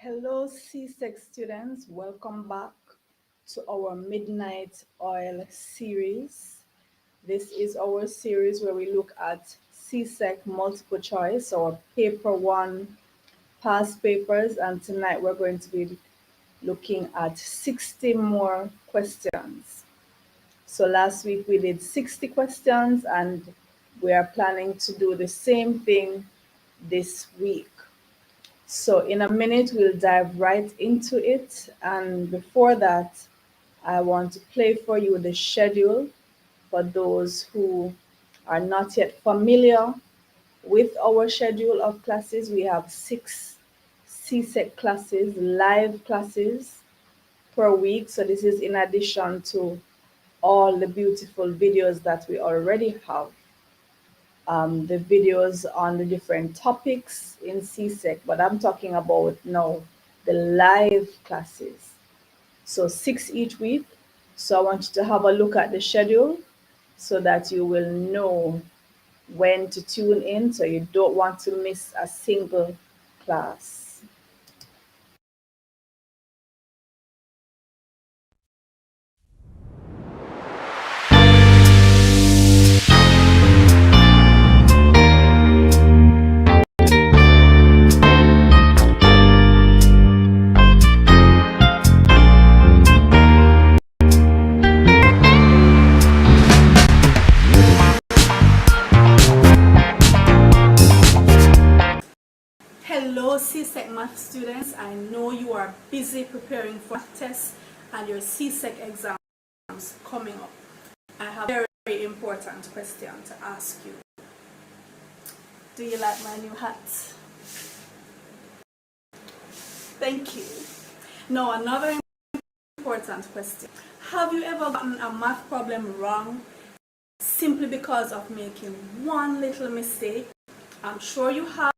Hello, CSEC students. Welcome back to our Midnight Oil series. This is our series where we look at CSEC multiple choice or paper one past papers. And tonight we're going to be looking at 60 more questions. So last week we did 60 questions and we are planning to do the same thing this week. So in a minute, we'll dive right into it. And before that, I want to play for you the schedule for those who are not yet familiar with our schedule of classes. We have 6 CSEC classes, live classes per week. So this is in addition to all the beautiful videos that we already have. The videos on the different topics in CSEC, but I'm talking about now the live classes. So 6 each week. So I want you to have a look at the schedule so that you will know when to tune in, so you don't want to miss a single class. Hello CSEC math students, I know you are busy preparing for tests and your CSEC exams coming up. I have a very important question to ask you. Do you like my new hat? Thank you. Now another important question. Have you ever gotten a math problem wrong simply because of making one little mistake? I'm sure you have,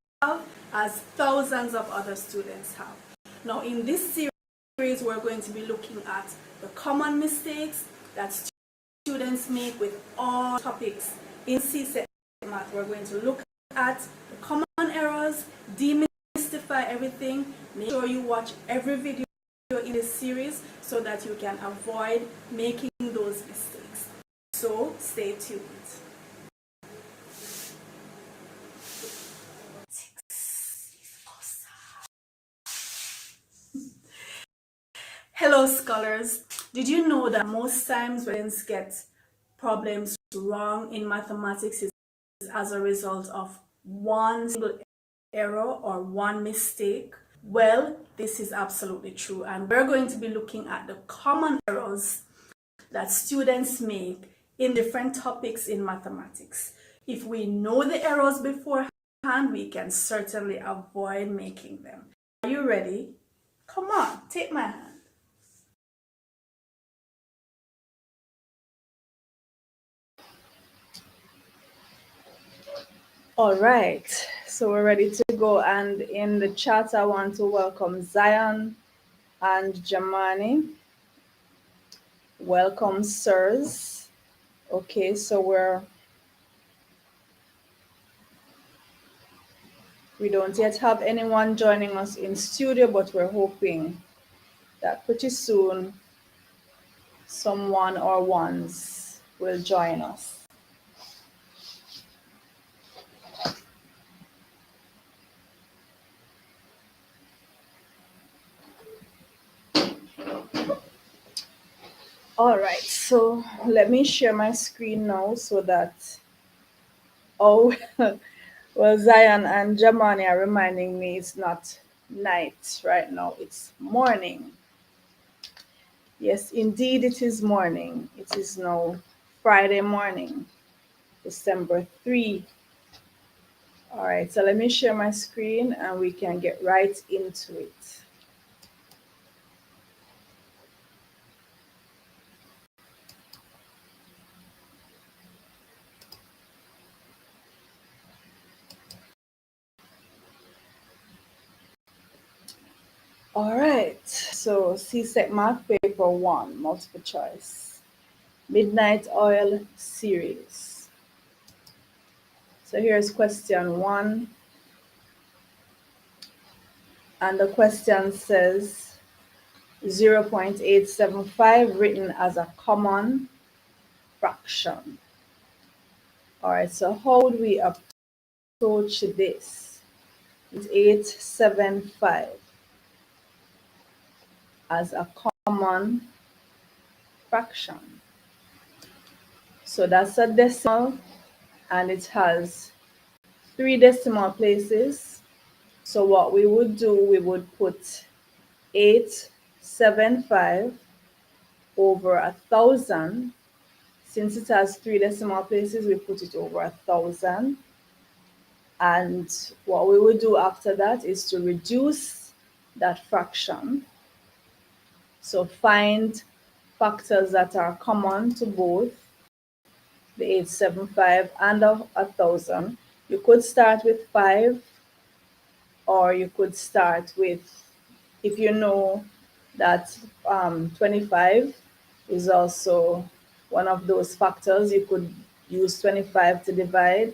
as thousands of other students have. Now in this series we're going to be looking at the common mistakes that students make with all topics in CSEC math. We're going to look at the common errors, demystify everything. Make sure you watch every video in this series so that you can avoid making those mistakes. So stay tuned. Hello scholars, did you know that most times when students get problems wrong in mathematics is as a result of one single error or one mistake? Well, this is absolutely true, and we're going to be looking at the common errors that students make in different topics in mathematics. If we know the errors beforehand, we can certainly avoid making them. Are you ready? Come on, take my hand. All right, so we're ready to go. And in the chat, I want to welcome Zion and Jamani. Welcome, sirs. Okay, so we don't yet have anyone joining us in studio, but we're hoping that pretty soon someone or ones will join us. All right, so let me share my screen now so that, oh, well, Zion and Jamani are reminding me it's not night right now, it's morning. Yes, indeed, it is morning. It is now Friday morning, December 3. All right, so let me share my screen and we can get right into it. All right, so CSEC Math Paper 1, multiple choice, Midnight Oil series. So here's question 1. And the question says 0.875 written as a common fraction. All right, so how would we approach this? It's 875 as a common fraction. So that's a decimal, and it has 3 decimal places. So what we would do, we would put 875 over 1,000. Since it has 3 decimal places, we put it over 1,000. And what we will do after that is to reduce that fraction. So find factors that are common to both the 875 and 1,000. You could start with 5, or you could start with, if you know that 25 is also one of those factors, you could use 25 to divide,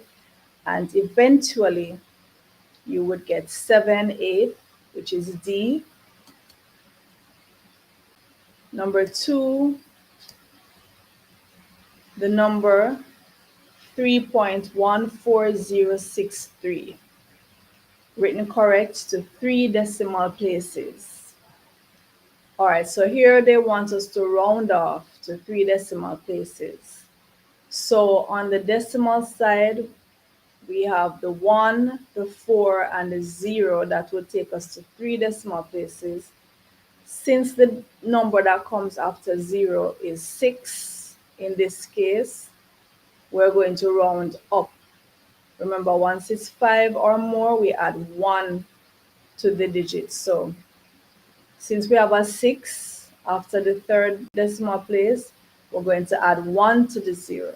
and eventually you would get 7/8, which is D. Number 2, the number 3.14063, written correct to 3 decimal places. All right, so here they want us to round off to 3 decimal places. So on the decimal side, we have the 1, the 4, and the 0 that would take us to 3 decimal places. Since the number that comes after 0 is 6, in this case, we're going to round up. Remember, once it's 5 or more, we add 1 to the digits. So since we have a 6 after the 3rd decimal place, we're going to add 1 to the 0.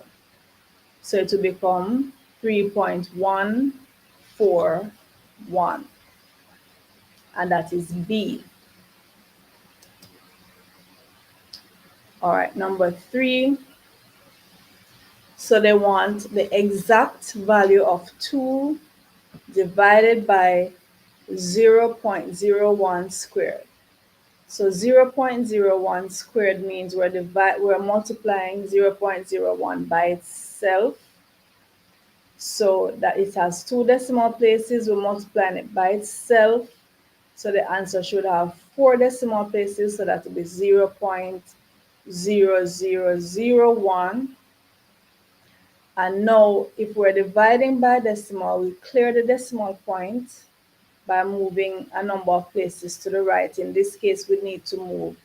So it will become 3.141. And that is B. All right, number 3. So they want the exact value of 2 divided by 0.01 squared. So 0.01 squared means we're multiplying 0.01 by itself. So that it has 2 decimal places, we're multiplying it by itself. So the answer should have 4 decimal places, so that will be 0.0001. And now, if we're dividing by decimal, we clear the decimal point by moving a number of places to the right. In this case, we need to move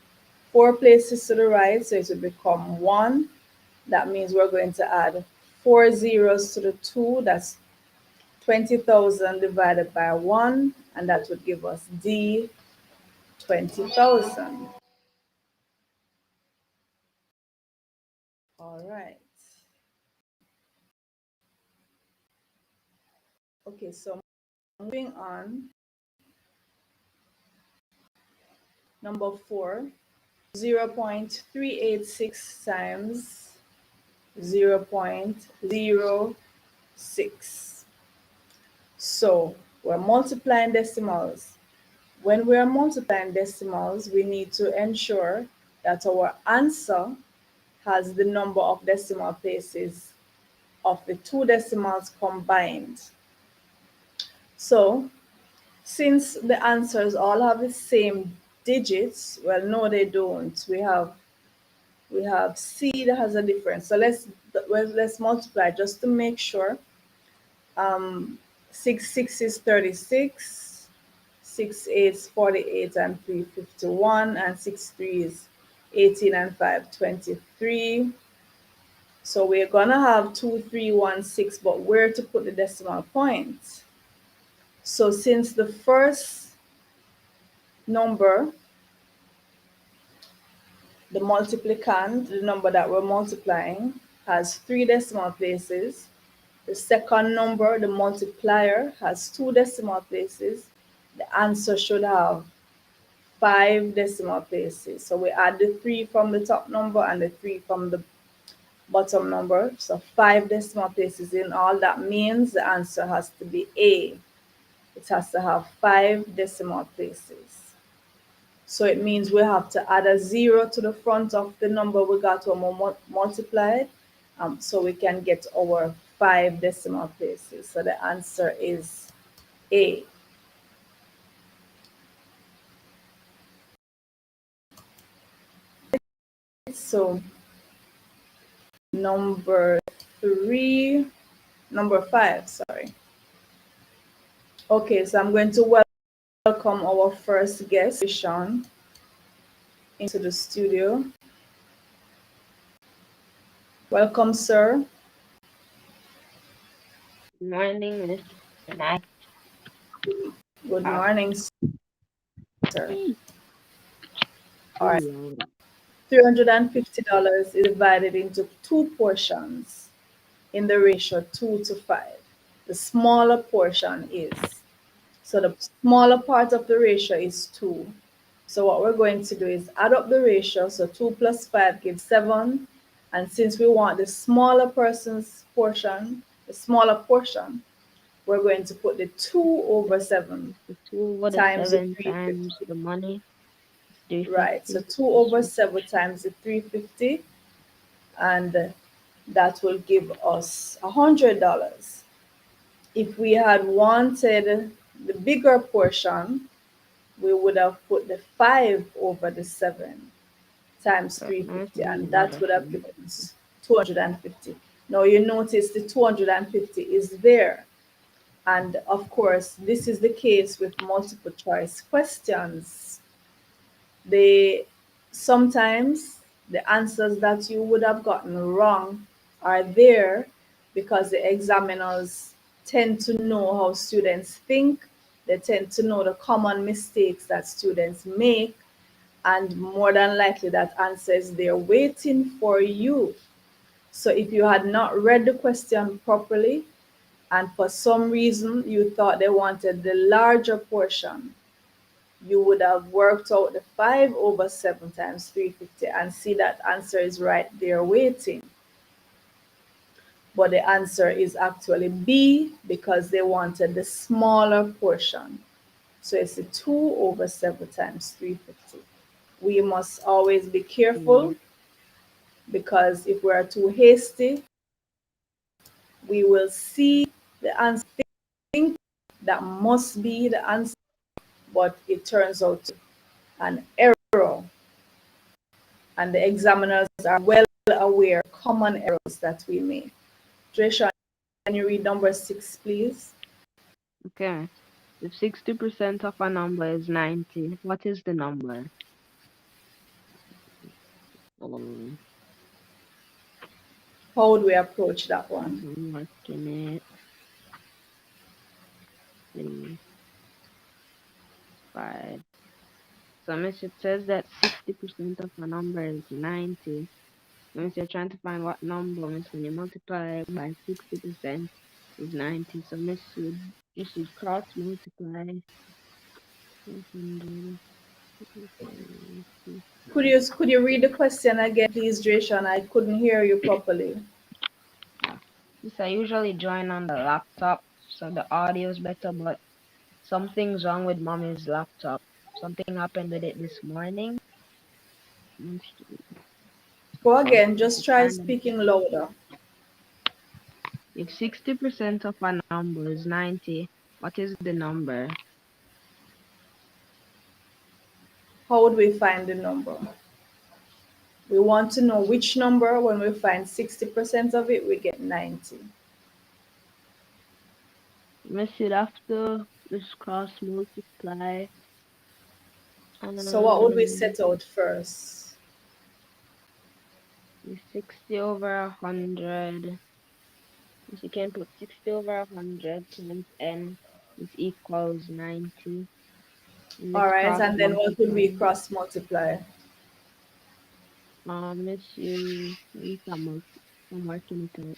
4 places to the right, so it will become 1. That means we're going to add 4 zeros to the 2. That's 20,000 divided by 1, and that would give us D, 20,000. All right. Okay, so moving on. Number 4, 0.386 times 0.06. So we're multiplying decimals. When we are multiplying decimals, we need to ensure that our answer has the number of decimal places of the 2 decimals combined. So since the answers all have the same digits, well, no, they don't. We have C that has a difference. So let's multiply just to make sure. 6 is 36, 6 8 is 48, and 3 51, and 6 3 is 18, and 5 23. So we're gonna have 2 3 1 6, but where to put the decimal point? So since the first number, the multiplicand, the number that we're multiplying, has 3 decimal places. The second number, the multiplier, has 2 decimal places. The answer should have 5 decimal places. So we add the 3 from the top number and the 3 from the bottom number. So 5 decimal places in all. That means the answer has to be A. it has to have 5 decimal places. So it means we have to add a 0 to the front of the number we got when we multiplied, so we can get our 5 decimal places. So the answer is A. So number 5, sorry. Okay, so I'm going to welcome our first guest, Sean, into the studio. Welcome, sir. Good morning, Miss. Nice. Good morning, sir. All right. $350 is divided into 2 portions in the ratio 2 to 5. The smaller portion is, so the smaller part of the ratio is 2. So what we're going to do is add up the ratio. So 2 plus 5 gives 7. And since we want the smaller person's portion, the smaller portion, we're going to put the 2 over 7 The 2 over the times the 7 times 350. the money is Right, so 350. 2 over 7 times the 350, and that will give us $100. If we had wanted the bigger portion, we would have put the 5 over the 7 times But now it's 350, and doing that other would have thing. given us 250. Now you notice the 250 is there. And of course, this is the case with multiple choice questions. They sometimes the answers that you would have gotten wrong are there because the examiners tend to know how students think. They tend to know the common mistakes that students make, and more than likely that answer is there waiting for you. So if you had not read the question properly and for some reason you thought they wanted the larger portion, you would have worked out the 5 over 7 times 350 and see that answer is right there waiting. But the answer is actually B because they wanted the smaller portion. So it's the 2 over 7 times 350. We must always be Yeah. careful because if we are too hasty, we will see the answer, think that must be the answer, but it turns out to be an error. And the examiners are well aware of common errors that we make. Trisha, can you read number 6, please? Okay. If 60% of a number is 90, what is the number? Um, How would we approach that one? I'm working it. 3, 5. So, Miss, it says that 60% of a number is 90. Miss, you're trying to find what number, Miss, when you multiply by 60% is 90. So, Miss, you should cross multiply 100. Could you read the question again, please, Dreshan? I couldn't hear you properly. Yes, I usually join on the laptop, so the audio is better, but something's wrong with mommy's laptop. Something happened with it this morning. Mm, Go So again, just it's try kind of, speaking louder. if 60% of a number is 90, what is the number? How would we find the number? We want to know which number. When we find 60% of it, we get 90. Miss it after just cross multiply. So what would we Um, set out first? 60 over 100. If you can put 60 over 100 times n is equals 90. And All let's right, cross and then what would we multiply. cross multiply? Let's use I'm working it out.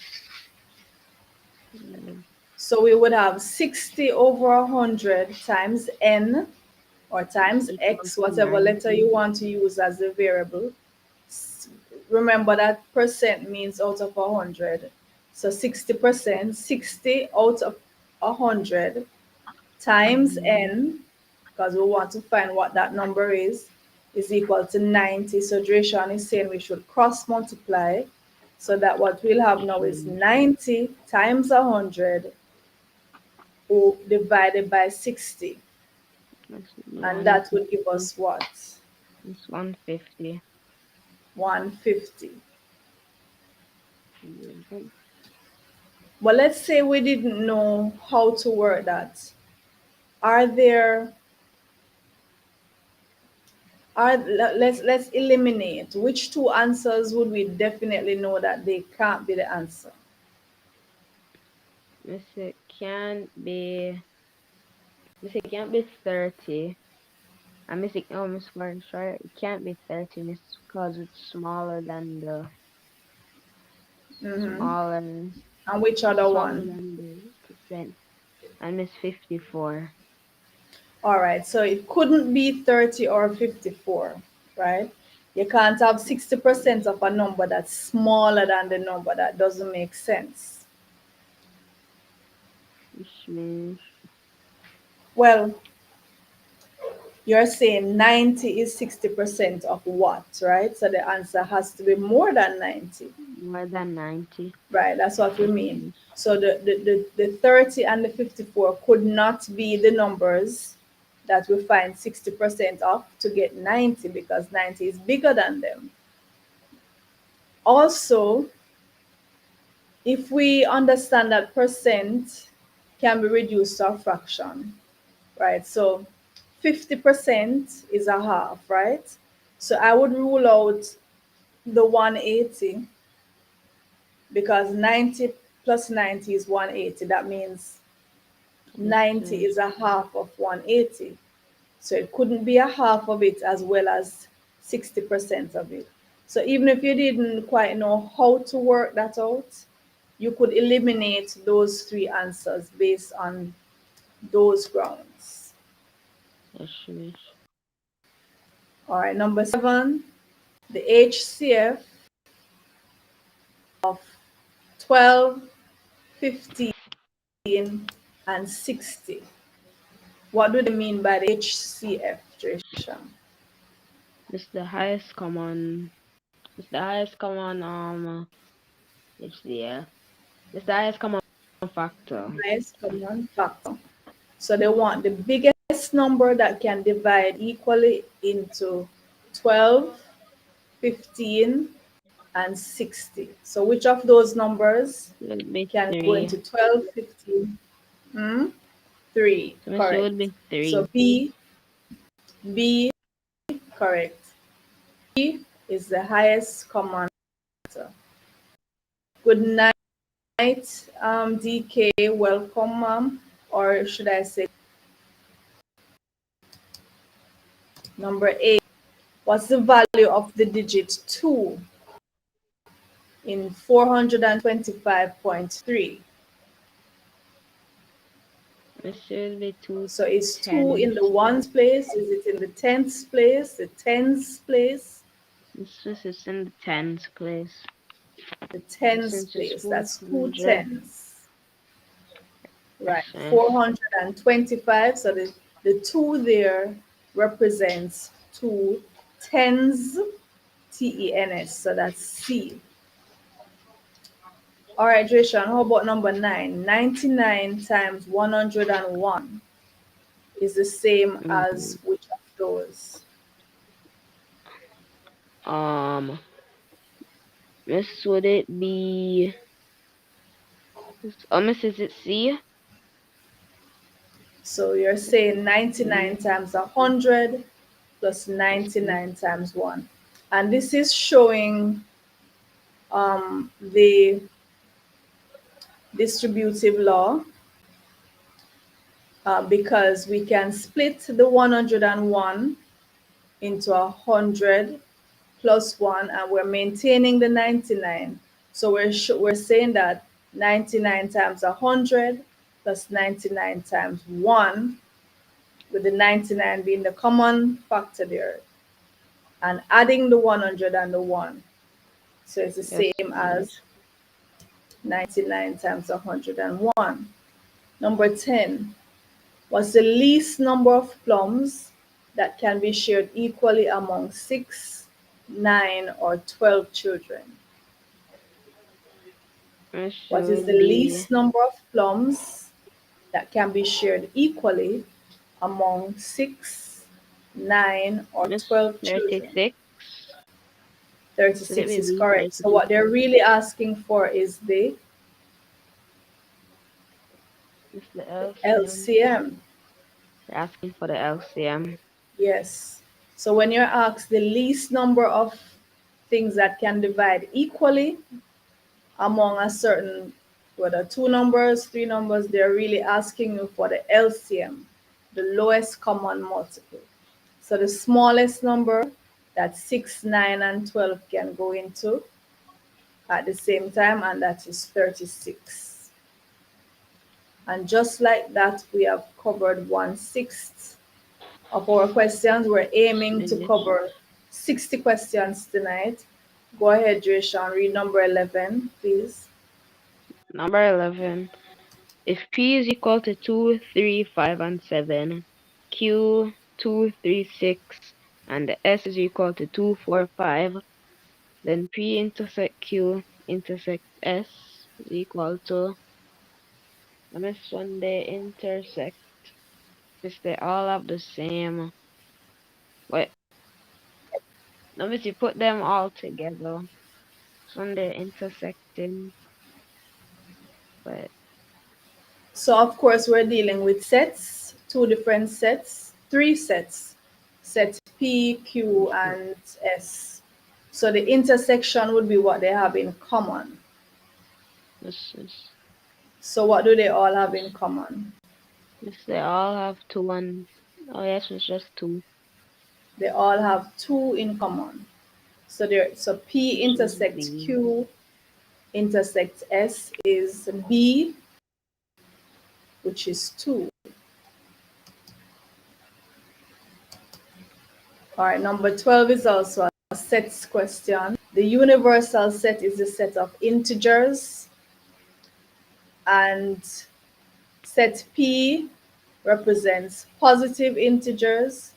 So we would have 60 over 100 times n, or It's times equals x, to whatever letter 90. you want to use as a variable. Remember that percent means out of 100. So 60%, 60 out of 100 times n, because we want to find what that number is equal to 90. So Dreshan is saying we should cross multiply, so that what we'll have now is 90 times 100 divided by 60. And that would give us what? It's 150. 150. But let's say we didn't know how to work that. Let's eliminate. Which two answers would we definitely know that they can't be the answer? It can't be 30. I miss it. Oh, Miss Martin, sorry. It can't be 30, Miss, because it's smaller than the smaller. And which other Smaller one? than the percent. I miss 54. All right, so it couldn't be 30 or 54, right? You can't have 60% of a number that's smaller than the number. That doesn't make sense. Which means, well, you're saying 90 is 60% of what, right? So the answer has to be more than 90. More than 90. Right, that's what we mean. So the 30 and the 54 could not be the numbers that we find 60% of to get 90, because 90 is bigger than them. Also, if we understand that percent can be reduced to a fraction, right? So 50% is a half, right? So I would rule out the 180, because 90 plus 90 is 180. That means 90 is a half of 180. So it couldn't be a half of it as well as 60% of it. So even if you didn't quite know how to work that out, you could eliminate those three answers based on those grounds. All right, number 7, the HCF of 12, 15, and 60. What do they mean by the HCF, Trisha? It's the highest common. It's the highest common HCF. It's the highest common factor. Highest common factor. So they want the biggest number that can divide equally into 12, 15, and 60. So which of those numbers can go into 12, 15? 3, So it correct. would be 3. So B, correct. B is the highest common factor. Good night, DK. Welcome, ma'am. Or should I say number 8? What's the value of the digit 2 in 425.3? It should be 2. So is 2 in the ones place? Is it in the tens place? The tens place? It's in the tens place. The tens place. That's 2 tens. Right. 425. So the 2 there represents 2 tens, TENS. So that's C. All right, Dreshan, how about number 9? 99 times 101 is the same as which of those? Miss, would it be? Miss, is it C? So you're saying 99 times 100 plus 99 times 1. And this is showing the distributive law, because we can split the 101 into 100 plus 1, and we're maintaining the 99. So we're saying that 99 times 100 plus 99 times 1, with the 99 being the common factor there, and adding the 100 and the 1. So it's the same as 99 times 101. Number 10. What's the least number of plums that can be shared equally among 6, 9, or 12 children? It What is the should be least number of plums that can be shared equally among 6, 9, or Miss 12 children? 36. Should it 36 be is B correct. So 36? what they're really asking for is the It's the LCM. LCM. They're asking for the LCM. Yes. So when you're asked the least number of things that can divide equally among a certain, whether two numbers, three numbers, they're really asking you for the LCM, the lowest common multiple. So the smallest number that 6, 9, and 12 can go into at the same time, and that is 36. And just like that, we have covered 1/6 of our questions. We're aiming to Finish. cover 60 questions tonight. Go ahead, Jason, read number 11, please. Number 11. If P is equal to 2, 3, 5, and 7, Q 2, 3, 6, and the S is equal to 2, 4, 5, then P intersect Q intersect S is equal to, let me see when they intersect, if they all have the same, wait, let me see, put them all together. So when they're intersecting, but So, of course, we're dealing with sets, two different sets, three sets, set P, Q, and S. So the intersection would be what they have in common. this is, So what do they all have in common? if they all have two and, oh yes, it's just two. They all have two in common. So P This is intersect B. Q intersect S is B, which is 2. All right, number 12 is also a sets question. The universal set is a set of integers, and set P represents positive integers,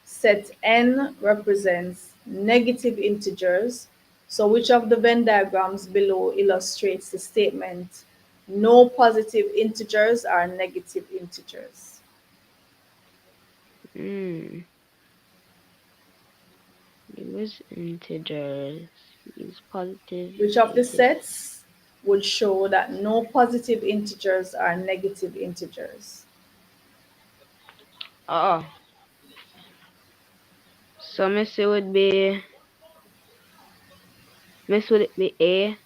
set N represents negative integers. So which of the Venn diagrams below illustrates the statement, no positive integers are negative integers? Mm. Use integers. Use positive Which of the integers. sets would show that no positive integers are negative integers? Oh, so Miss would it be A?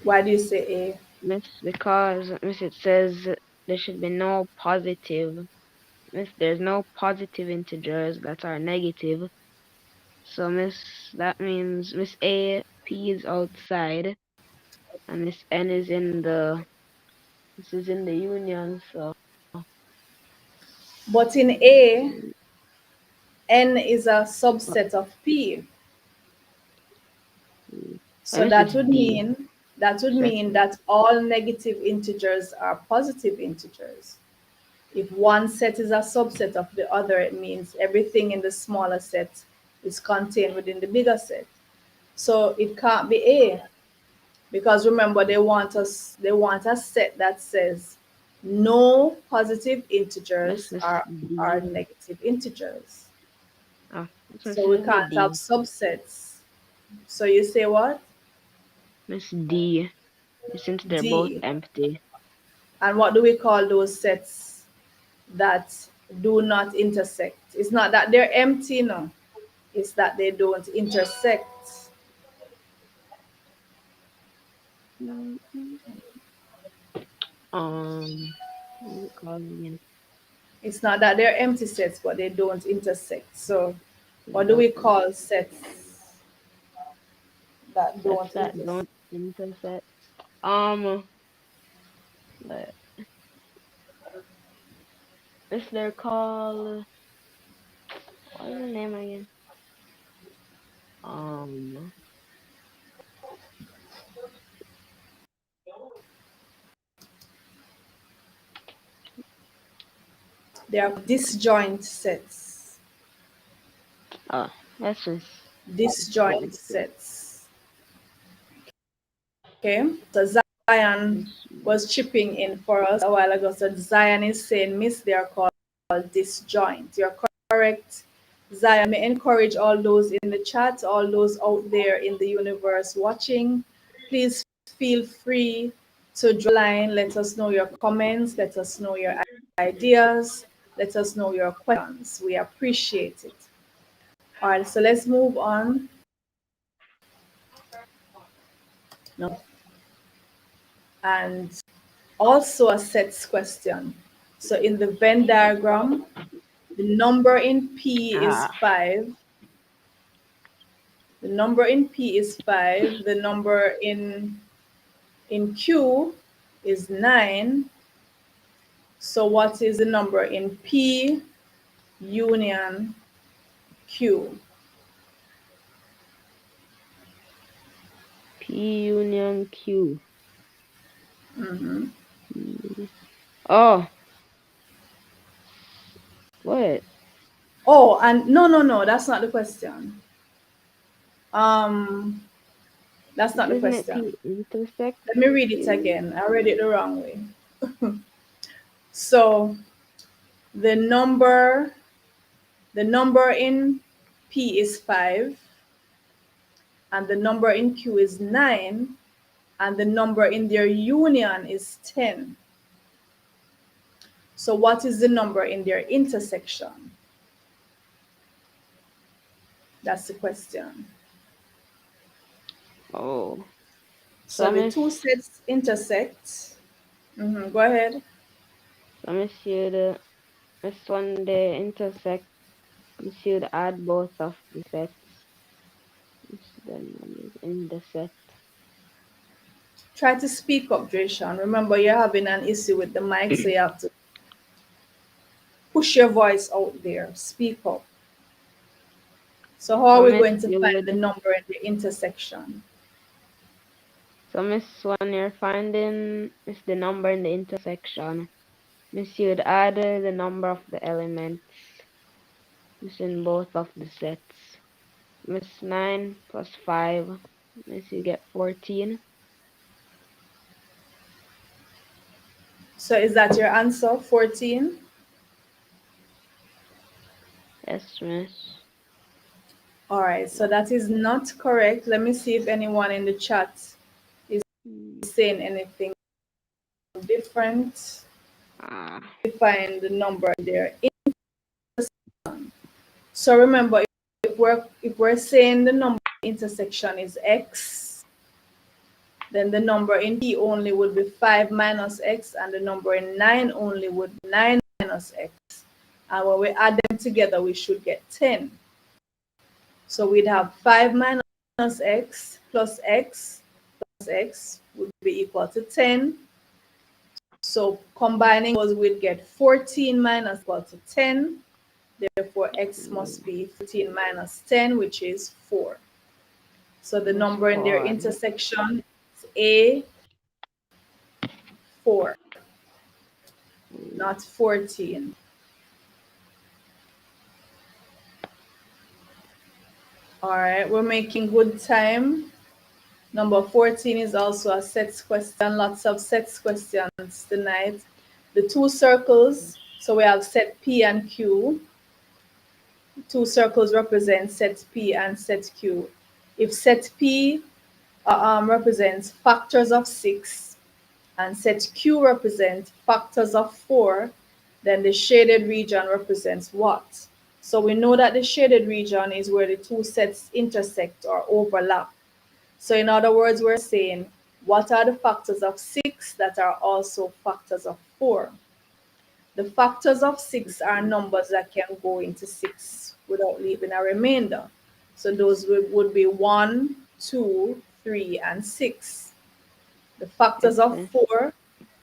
Why do you say A? Miss, because Miss it says there should be no positive. Miss, there's no positive integers that are negative. So Miss, that means Miss A, P is outside, and Miss N is in the, this is in the union. So But in A, mm, N is a oh, subset of P. I So miss it's D. that would mean Second. that all negative integers are positive integers. If one set is a subset of the other, it means everything in the smaller set is contained within the bigger set. So it can't be A, because remember they want a set that says no positive Miss integers Miss are D. negative integers. Oh, this one So we should be can't have D. subsets. So you say what? Miss D. Since they're both D. empty. And what do we call those sets that do not intersect? It's not that they're empty, no. It's that they don't intersect. Mm, mm. Um, what is it called again? It's not that they're empty sets, but they don't intersect. So They what do don't we call sets that sets don't that intersect? don't intersect. Um, but is they're called, what is the name again? Um, They are disjoint sets. Oh, that's just Disjoint sets. Okay, so Zion was chipping in for us a while ago. So Zion is saying, Miss, they are called disjoint. You're correct, Zion. May encourage all those in the chat, all those out there in the universe watching. Please feel free to draw a line. Let us know your comments. Let us know your ideas. Let us know your questions. We appreciate it. All right, so let's move on. No. And also a sets question. So in the Venn diagram, the number in P is 5. The number in P is 5. The number in Q is 9. So what is the number in P union Q? P union Q. Mm-hmm. Oh, what? Oh, and no, that's not the question. That's not the Isn't it question. P intersect? Let me read it again. I read it the wrong way. So the number in P is 5, and the number in Q is 9, and the number in their union is 10. So what is the number in their intersection? That's the question. Oh. So the two sets intersect. Go ahead. Let me see this one they intersect. You should add both of the sets. Then in the set. Try to speak up, Dreshan. Remember, you're having an issue with the mic, so you have to push your voice out there. Speak up. So how are we going to find the number in the intersection? So Miss, when you're finding is the number in the intersection, Miss, you'd add the number of the elements in both of the sets. Miss, 9 plus 5, Miss, you get 14. So is that your answer, 14? Yes, Miss. All right, so that is not correct. Let me see if anyone in the chat is saying anything different. Find the number there. So remember, if we're saying the number intersection is x, then the number in P only would be 5 minus x, and the number in 9 only would be 9 minus x. And when we add them together, we should get 10. So we'd have 5 minus x plus x would be equal to 10. So combining those, we'd get 14 minus equal to 10. Therefore, x must be 14 minus 10, which is 4. So the number in their intersection is A, 4, not 14. All right, we're making good time. Number 14 is also a sets question, lots of sets questions tonight. The two circles, so we have set P and Q. Two circles represent set P and set Q. If set P represents factors of 6 and set Q represents factors of 4, then the shaded region represents what? So we know that the shaded region is where the two sets intersect or overlap. So in other words, we're saying, what are the factors of 6 that are also factors of 4? The factors of 6 are numbers that can go into 6 without leaving a remainder. So those would be 1, 2, 3, and 6. The factors of 4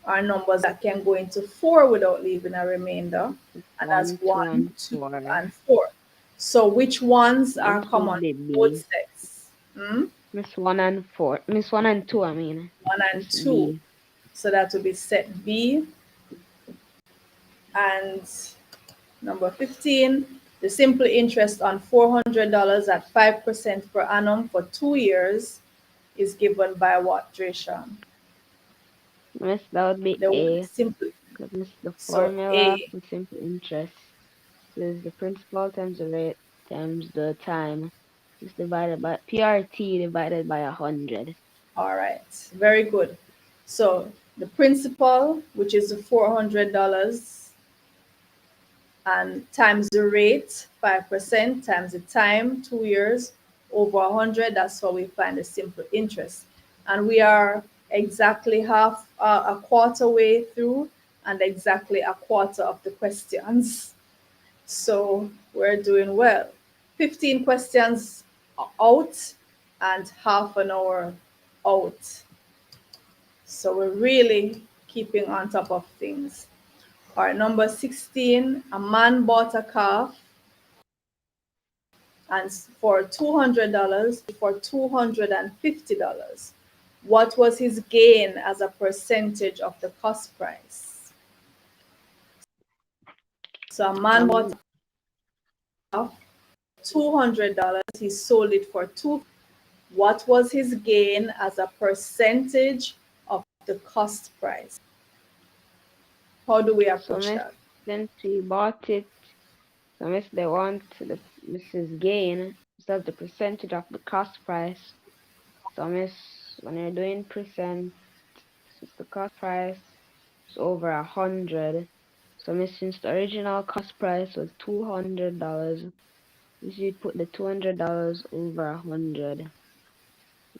are numbers that can go into 4 without leaving a remainder, and that's 1, 2, and 4. So which ones are common in both sets? Miss 1 and 4. Miss 1 and 2, I mean. 1 and 2. So that would be set B. And Number 15, the simple interest on $400 at 5% per annum for 2 years is given by what, Dresha? Miss, that would be The A, simple, because miss the so formula A, for simple interest is the principal times the rate times the time. It's divided by PRT divided by 100. all right, very good. So the principal, which is the $400, and times the rate, 5%, times the time, 2 years, over 100, that's how we find the simple interest. And we are exactly a quarter way through and exactly a quarter of the questions. So we're doing well. 15 questions out and half an hour out. So we're really keeping on top of things. All right, number 16, a man bought a calf and for $200 for $250. What was his gain as a percentage of the cost price? So a man bought a calf, $200, he sold it for $250. What was his gain as a percentage of the cost price? How do we So approach miss, that? since we bought it, so miss they want the Mrs. gain instead of the percentage of the cost price. So miss, when you're doing percent, since the cost price is over 100, so miss, since the original cost price was $200, you should put the $200 over 100.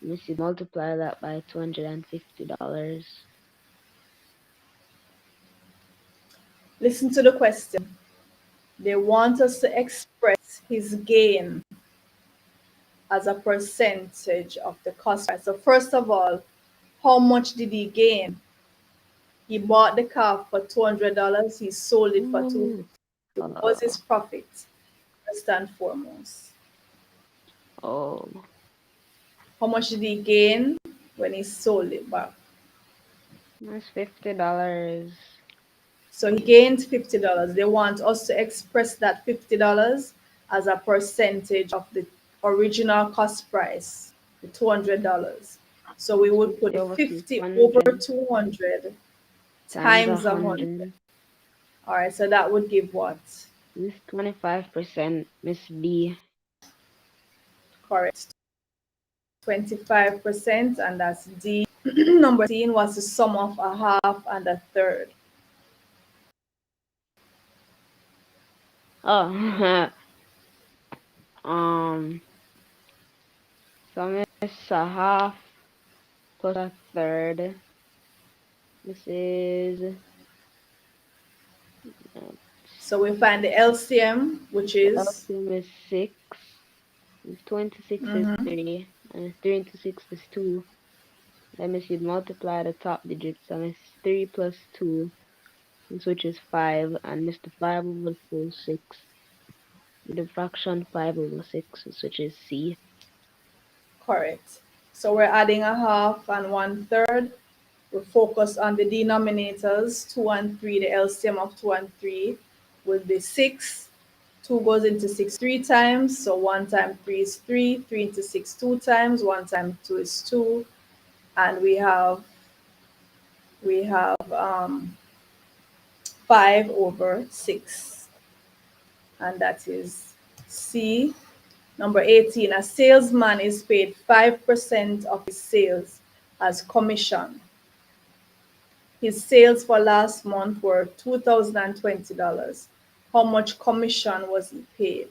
Miss, you multiply that by $250. Listen to the question. They want us to express his gain as a percentage of the cost price. So first of all, how much did he gain? He bought the car for $200. He sold it for Ooh. $250. What was his profit? First and foremost. Oh, How much did he gain when he sold it back? that's $50. So he gained $50. They want us to express that $50 as a percentage of the original cost price, the $200. So we would 50 put over 50 over 200 200 times times 100. 100. All right, so that would give what? This 25%, Miss B. Correct. 25%, and that's D. Number 13 was the sum of a half and a third. Oh, um, so Miss a half plus a third. This is uh, So we find the LCM, which the is LCM is 6. 26 is mhm, 3, and 3 into 6 is 2. That means you'd multiply the top digits, so it's 3 plus 2, which is 5, and miss the 5 over the full 6. The fraction 5 over 6, which is C. correct. So we're adding a half and one third. We focus on the denominators, 2 and 3. The LCM of 2 and 3 will be 6. 2 goes into 6 3 times. So 1 times 3 is 3. 3 into 6 2 times. 1 times 2 is 2. And we have 5 over 6. And that is C. Number 18, a salesman is paid 5% of his sales as commission. His sales for last month were $2,020. How much commission was he paid?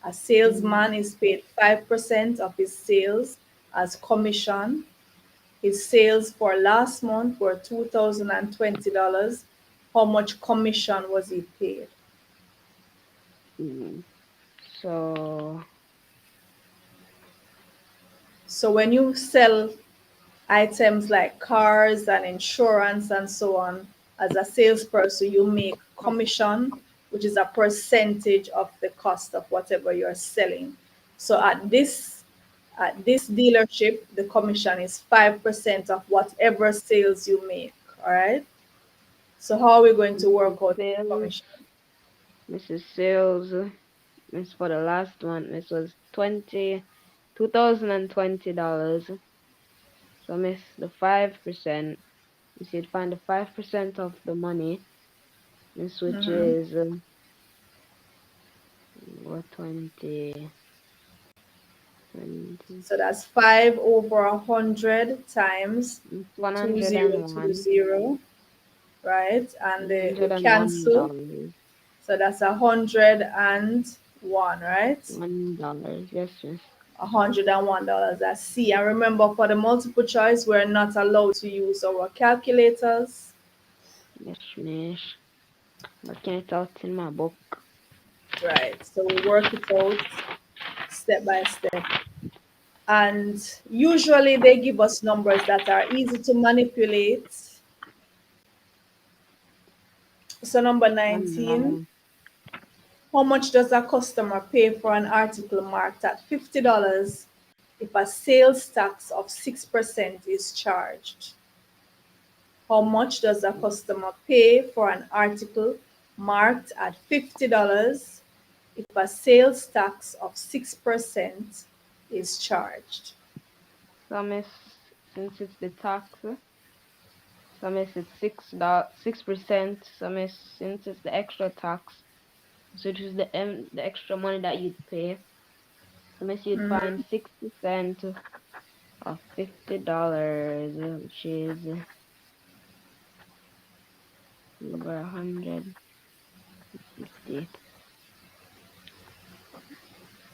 A salesman Mm, is paid 5% of his sales as commission. His sales for last month were $2,020. How much commission was he paid? mm. So, So when you sell items like cars and insurance and so on, as a salesperson, you make commission, which is a percentage of the cost of whatever you're selling. So at this dealership, the commission is 5% of whatever sales you make. All right. So how are we going to work Mrs. out the Sales, commission? Mrs. Sales, Miss for the last one, Miss was $20,020. So Miss the 5%. You see, find the 5% of the money, Miss, which Mm-hmm. is what 20, 20, So that's 5 over 100 times it's one hundred and 2020, one, right? And one we hundred and one cancel. dollars, So that's 101, right? $1. Yes, yes, $101. That's C. And remember, for the multiple choice, we're not allowed to use our calculators. yes, miss. Working it out in my book. Right. So we work it out step by step. And usually they give us numbers that are easy to manipulate. So number 19, $1. how much does a customer pay for an article marked at $50 if a sales tax of 6% is charged? How much does a customer pay for an article marked at $50 if a sales tax of 6% is charged? So miss, since it's the tax, so miss it's 6%. So miss, since it's the extra tax, so which is the extra money that you'd pay. So miss, you'd find 6% of $50, which is over 150.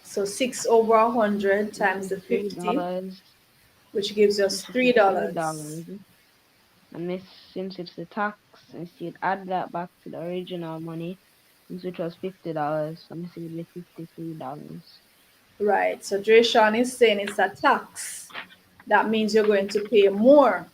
So 6 over 100 This times is the 50, $3. which gives us This is the $3. $3. And miss, since it's the tax, miss, you'd add that back to the original money, which was $50. So miss, it would be $53. Right. So Drayshawn is saying it's a tax. That means you're going to pay more.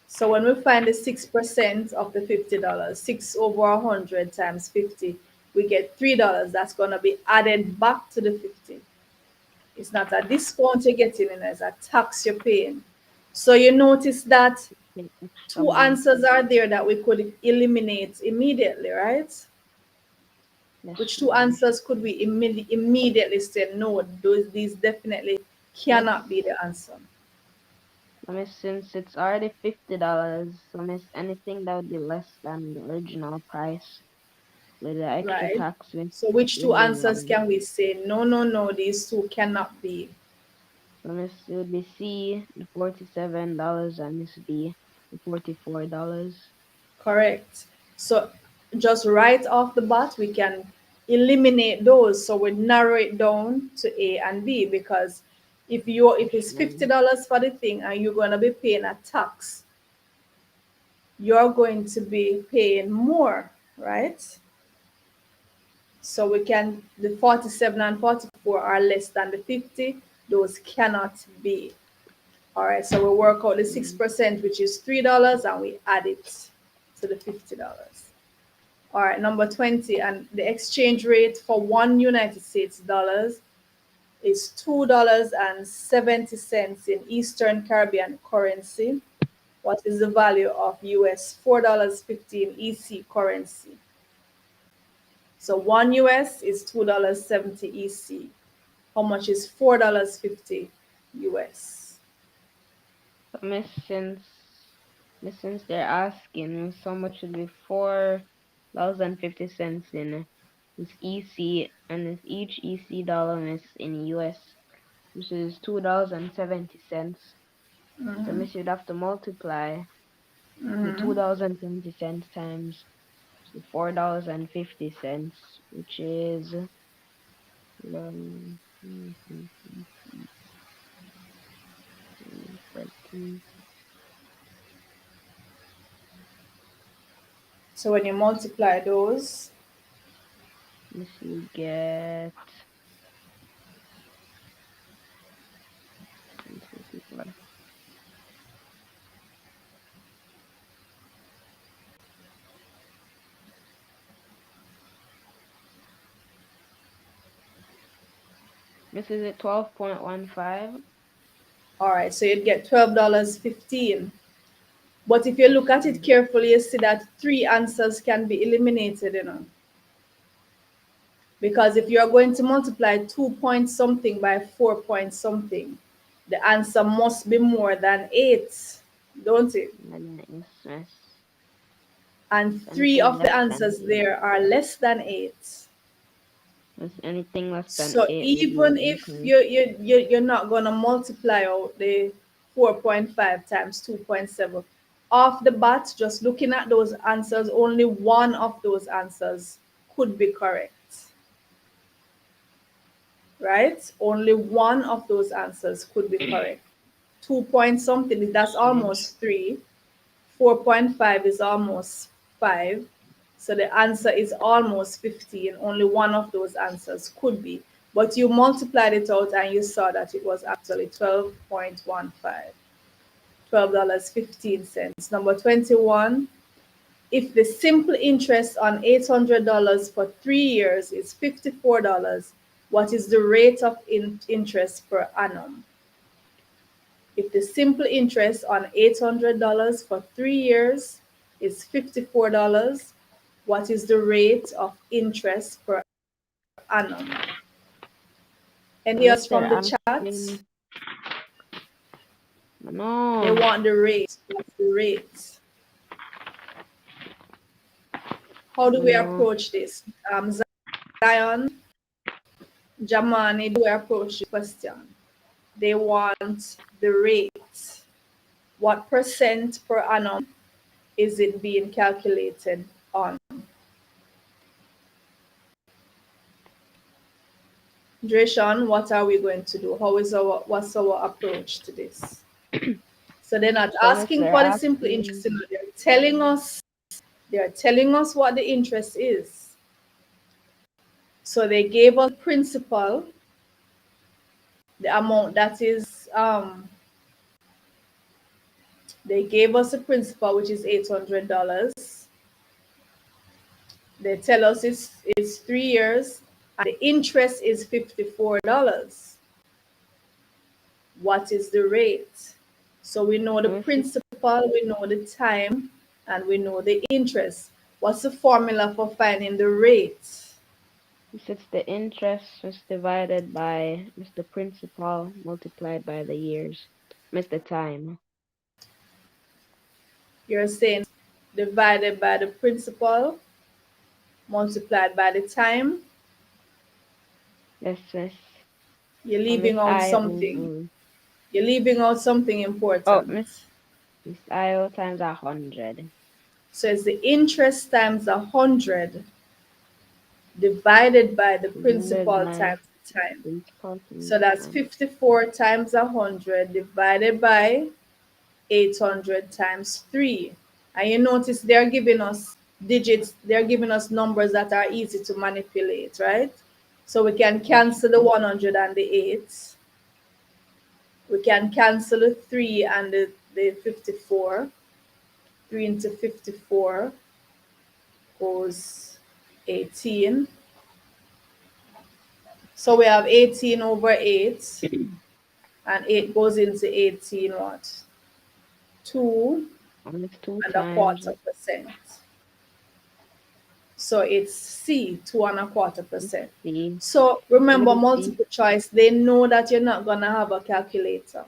So when we find the 6% of the $50, 6 over 100 times 50, we get $3. That's going to be added back to the 50. It's not a discount you're getting in, it's a tax you're paying. So you notice that Pay extra two money. answers are there that we could eliminate immediately, right? Yes, Which two miss. answers could we immediately say no? These definitely Miss, cannot be the answer. so miss, since it's already $50, so miss, anything that would be less than the original price with the extra Right? tax, miss, So which two would be answers wrong. can we say no, no, no? These two cannot be So miss, it would be C, the $47, and miss B, the $44. correct. So just right off the bat, we can eliminate those. So we narrow it down to A and B because if it's Mm, $50 for the thing and you're gonna be paying a tax, you're going to be paying more, right? So we can the 47 and 44 are less than the 50. Those cannot be. All right, so we work out the mm. 6%, which is $3, and we add it to the $50. All right, number 20, and the exchange rate for one United States dollars is $2.70 in Eastern Caribbean currency. What is the value of US $4.15 EC currency? So one US is $2.70 EC. How much is $4.50 US? So since they're asking so much would be $4.50 in this EC, and this each EC dollar is in US, which is $2.70. So Mm-hmm. miss, you'd have to multiply the Mm-hmm. $2.70 times the $4.50, which is 13. So when you multiply those, Miss, you get 54. Miss, is it 12.15? all right, so you'd get $12.15. But if you look at it carefully, you see that 3 answers can be eliminated, you know. Because if you are going to multiply 2 point something by 4 point something, the answer must be more than 8, don't it? Yes, yes. And 3 Anything of the less than answers 8. there are less than 8. Yes, anything less than So 8 will be even if incorrect. you're not going to multiply out the 4.5 times 2.7, off the bat, just looking at those answers, only one of those answers could be correct. Right? Only one of those answers could be correct. 2 point something, that's almost 3. 4.5 is almost 5. So the answer is almost 15. Only one of those answers could be. But you multiplied it out and you saw that it was actually 12.15. $12.15. Number 21. If the simple interest on $800 for 3 years is $54, what is the rate of interest per annum? If the simple interest on $800 for 3 years is $54, what is the rate of interest per annum? Any Unless else they're from the chat? asking, They no, want the rate. What's the rate? How do we no. approach this? Zion, Jamani, do we approach the question? They want the rate. What percent per annum is it being calculated on? Dreshan, what are we going to do? What's our approach to this? So they're not So unless asking they're for the simple asking, interest, you know, they're telling us what the interest is. So they gave us principal, the amount that is they gave us a principal which is $800. They tell us it's 3 years and the interest is $54. What is the rate? So we know the let me see principal, we know the time, and we know the interest. What's the formula for finding the rate? if it's the interest just divided by just the principal multiplied by the years, miss the time. You're saying divided by the principal multiplied by the time. Yes, yes. You're So Miss leaving out I something. You're leaving out something oh important. Miss IO times 100. So it's the interest times 100 divided by the 100 principal by times the time. principal So times that's time. 54 times 100 divided by 800 times 3. And you notice they're giving us digits, they're giving us numbers that are easy to manipulate, right? So we can Yes, cancel the 100 and the 8. We can cancel the 3 and the 54. 3 into 54 goes 18. So we have 18 over 8. And 8 goes into 18 what? 2 and it's 2 and a times quarter percent. So it's C, 2.25%. C. So So remember, with the C, multiple choice, they know that you're not going to have a calculator.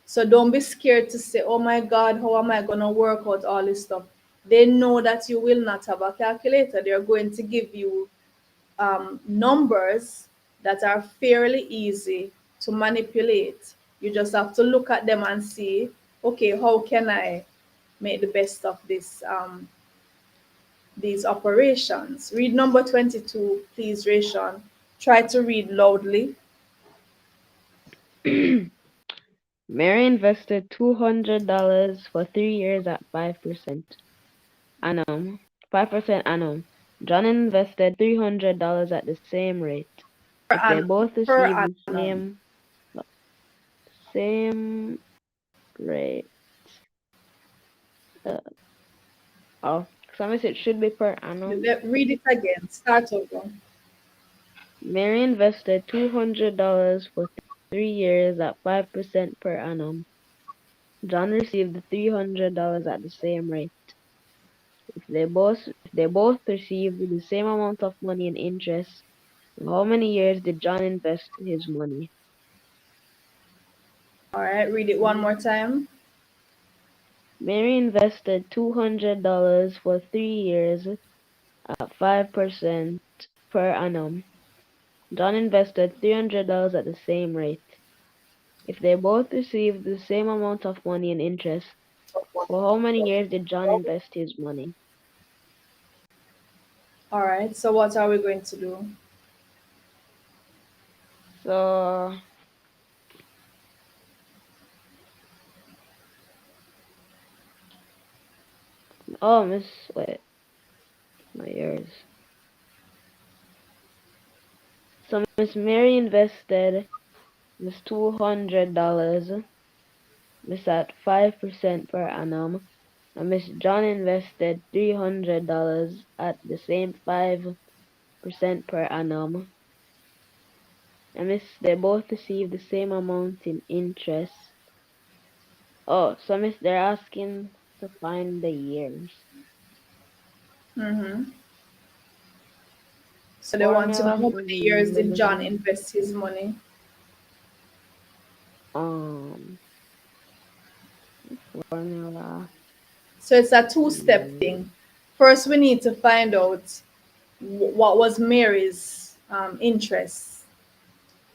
So don't be scared to say, oh my God, how am I going to work out all this stuff? They know that you will not have a calculator. They're going to give you numbers that are fairly easy to manipulate. You just have to look at them and see, okay, how can I make the best of this these operations? Read number 22, please, Rayshon. Try to read loudly. Mary invested $200 for 3 years at 5% annum. 5% annum. John invested $300 at the same rate. Per If they annum. both Per receive the annum. same rate, uh, oh, some it should be per annum. Read it again. Start over. Mary invested $200 for 3 years at 5% per annum. John received the $300 at the same rate. If they both received the same amount of money in interest, how many years did John invest his money? All right, read it one more time. Mary invested $200 for 3 years at 5% per annum. John invested $300 at the same rate. If they both received the same amount of money in interest, for how many years did John invest his money? All right, so what are we going to do? So, oh, wait, my years. So Miss Mary invested this $200, Miss at 5% per annum, and Miss John invested $300 at the same 5% per annum, and Miss they both received the same amount in interest. Oh, so Miss they're asking to find the years. Mm-hmm. So they want to know Formula how for many years did John the invest his money. um formula. So it's a two-step thing. First, we need to find out what was Mary's interest.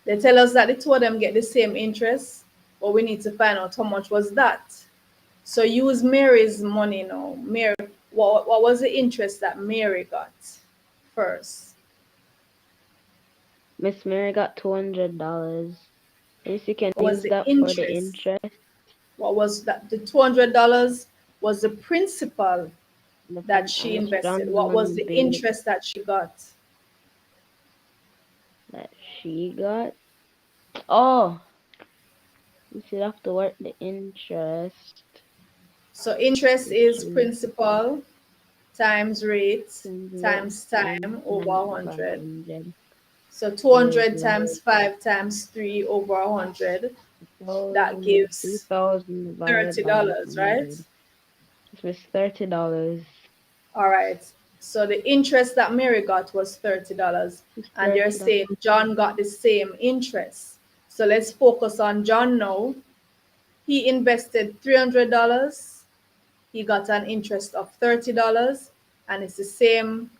They tell us that the two of them get the same interest, but we need to find out how much was that. So use Mary's money now. Mary, what was the interest that Mary got first? Miss Mary got $200. Yes, you can What was use the that for the interest? interest. What was that? The $200 was the principal that she Miss invested. John's What was money the big interest that she got? that she got. Oh, you should have to work the interest, So interest which is is principal times rate 200 times times time over 10 over 100. 100 So is 200 times 5 times 3 over 100. That gives 3,000 divided by $30, right? 100. This was $30. All right. So the interest that Mary got was $30. It's And they're $30. saying John got the same interest. So let's focus on John now. He invested $300. He got an interest of $30. And it's the same.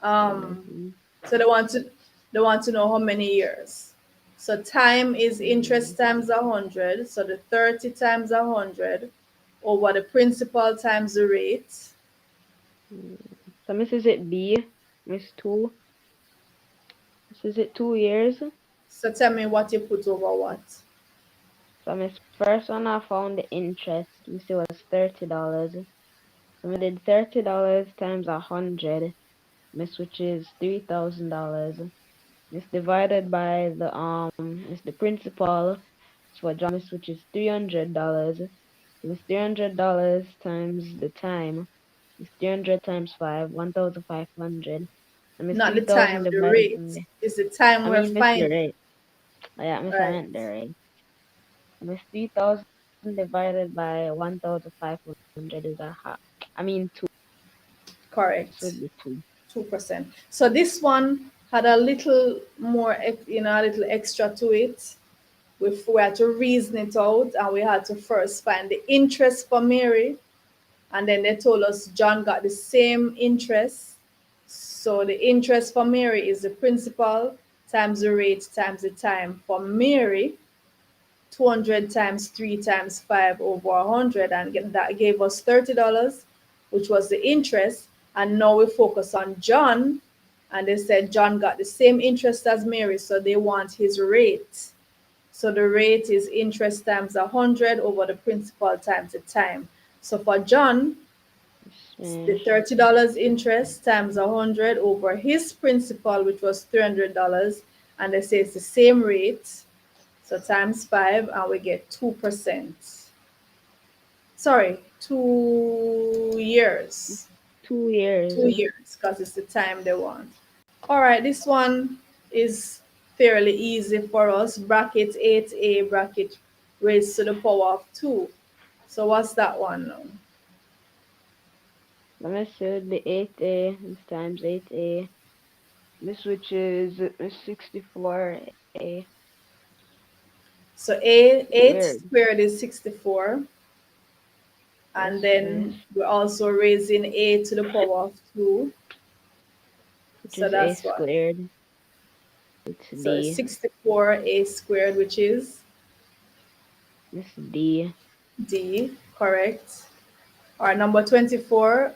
Mhm. So they want to know how many years. So time is interest times 100. So the 30 times 100 over the principal times the rate. So Miss is it B? Miss 2? This is it 2 years? So tell me what you put over what. So Miss first one I found the interest. Miss it was $30. So we did $30 times 100, Miss which is $3,000. Miss divided by the principal. For John Miss which is $300. Miss $300 times the time. Miss 300 times 5, 1,500. And Miss Not the 3,000 time, the divided rate. by. Is the time I we're mean Miss the finding. rate. Oh, yeah, Miss I Right. meant the rate. Miss 3,000 divided by 1,500 is a half. I mean 2. This Correct. would be 2. 2%. So this one had a little more, a little extra to it. We had to reason it out, and we had to first find the interest for Mary, and then they told us John got the same interest. So the interest for Mary is the principal times the rate times the time. For Mary, 200 times 3 times 5 over 100, and that gave us $30, which was the interest. And now we focus on John, and they said John got the same interest as Mary, so they want his rate. So the rate is interest times 100 over the principal times the time. So for John, the $30 interest times 100 over his principal, which was $300, and they say it's the same rate. So times 5, and we get 2%. Sorry, 2 years. 2 years. 2 years, because it's the time they want. All right, this one is fairly easy for us. Bracket 8A, bracket raised to the power of 2. So what's that one now? Let me see, it would be 8a. This times 8a. This which is 64a So 8 squared. squared is 64. Yes, And then miss. we're also raising a to the power of 2. Which So is a that's what. squared. It's So it's d. 64 a squared, which is This d. d, correct. Our number 24,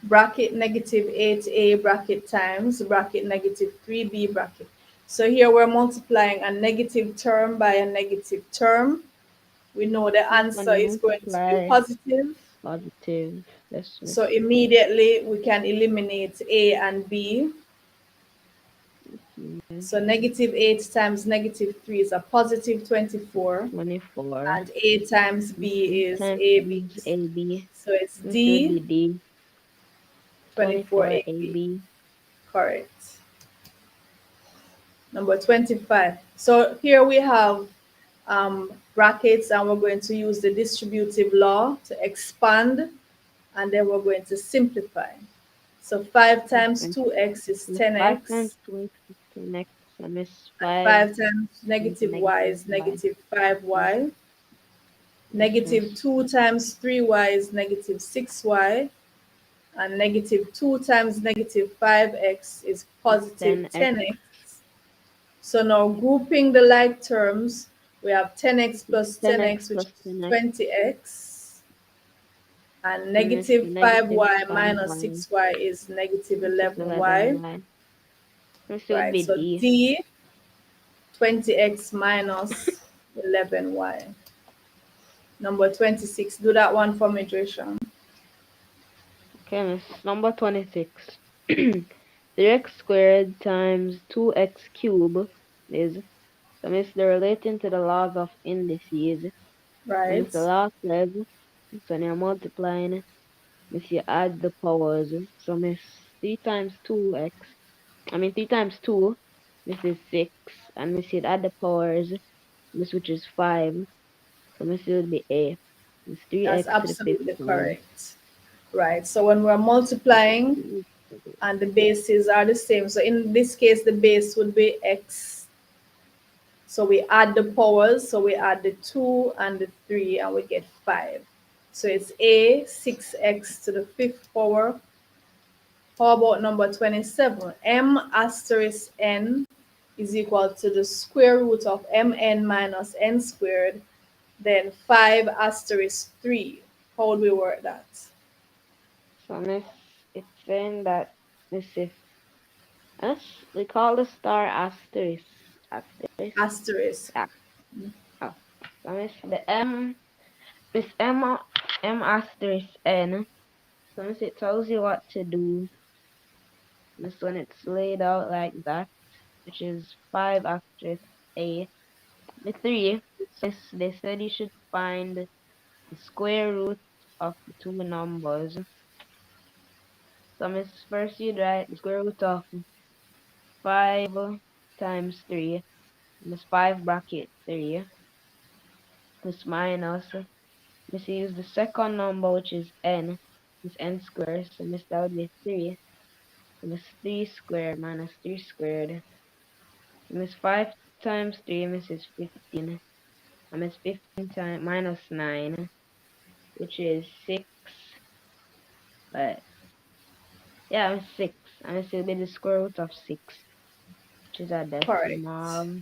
bracket negative 8a bracket times bracket negative 3b bracket. So here we're multiplying a negative term by a negative term. We know the Yes, when answer you is going to be multiply positive. positive. Yes, miss. So immediately we can eliminate a and b. Miss. So negative 8 times negative 3 is a positive 24. 24. And a times b B is times ab. B is AB. So it's This would d be D. 24 24 ab. AB. Correct. Number 25. So here we have brackets, and we're going to use the distributive law to expand, and then we're going to simplify. So 5 times Okay. 2x is Miss 5 10x, times 2 is 10x. I miss and 5 5 times times negative y negative is y. negative 5y. Yes, miss. Negative 2 times 3y is negative 6y, and negative 2 times negative 5x is It's positive 10x. 10x. So now grouping the like terms, we have 10x plus 10x 10x, which plus is 10x. 20x, and I miss negative negative 5y minus 5y. 6y is negative This is 11y. 11y. This would Right, be so D. D, 20x minus 11y. Number 26, do that one for me, Dresha. Okay, miss. Number 26. 3x squared times 2x cubed is, so miss, they're relating to the laws of indices. So Right, miss, the law says, so when you're multiplying, miss, you add the powers. So miss, 3 times 2x, 3 times 2, this is 6. And miss, you'd add the powers, miss, which is 5. So miss, it would be A. It's that's 3x to the fifth absolutely power. correct. Right, so when we're multiplying and the bases are the same, so in this case, the base would be x. So we add the powers, so we add the 2 and the 3, and we get 5. So it's a 6x to the 5th power. How about number 27? M asterisk n is equal to the square root of mn minus n squared, then 5 asterisk 3. How would we work that? So miss, it's saying that, miss, if us, we call the star asterisk. Asterisk. Asterisk. Yeah. Oh. So miss, the M, miss M asterisk N. So miss, it tells you what to do. Miss, when it's laid out like that, which is 5 asterisk A. The 3, so miss, they said you should find the square root of the two numbers. So miss, first you'd write the square root of 5 times 3. Miss 5 bracket 3. Miss minus. Miss use the second number, which is n. Miss n squared. So miss that would be 3. So miss 3 squared minus 3 squared. So miss 5 times 3, miss is 15. And miss 15 times minus 9, which is 6. But yeah, miss 6. And miss will be the square root of 6, which is a Correct. decimal.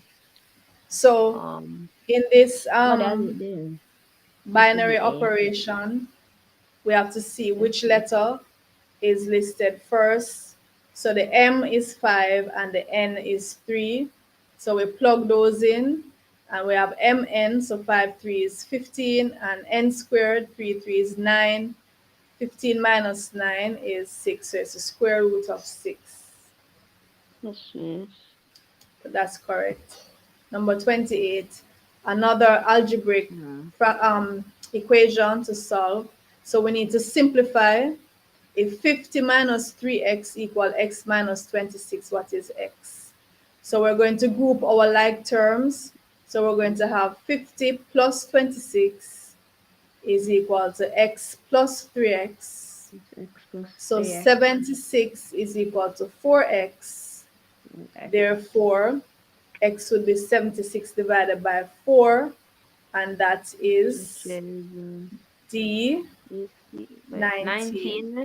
So Um, in this what does it do? This would binary be A. operation, we have to see Yes, which miss. letter is listed first. So the M is 5 and the N is 3. So we plug those in, and we have MN, so 5 3 is 15, and N squared 3 3 is 9. 15 minus 9 is 6, so it's the square root of 6. Yes, miss. That's correct. Number 28, another algebraic Hmm. equation to solve. So we need to simplify. If 50 minus 3x equal x minus 26, what is x? So we're going to group our like terms. So we're going to have 50 plus 26 is equal to x plus 3x. X plus So 3x. 76 is equal to 4x. Therefore, x would be 76 divided by 4, and that is D 19.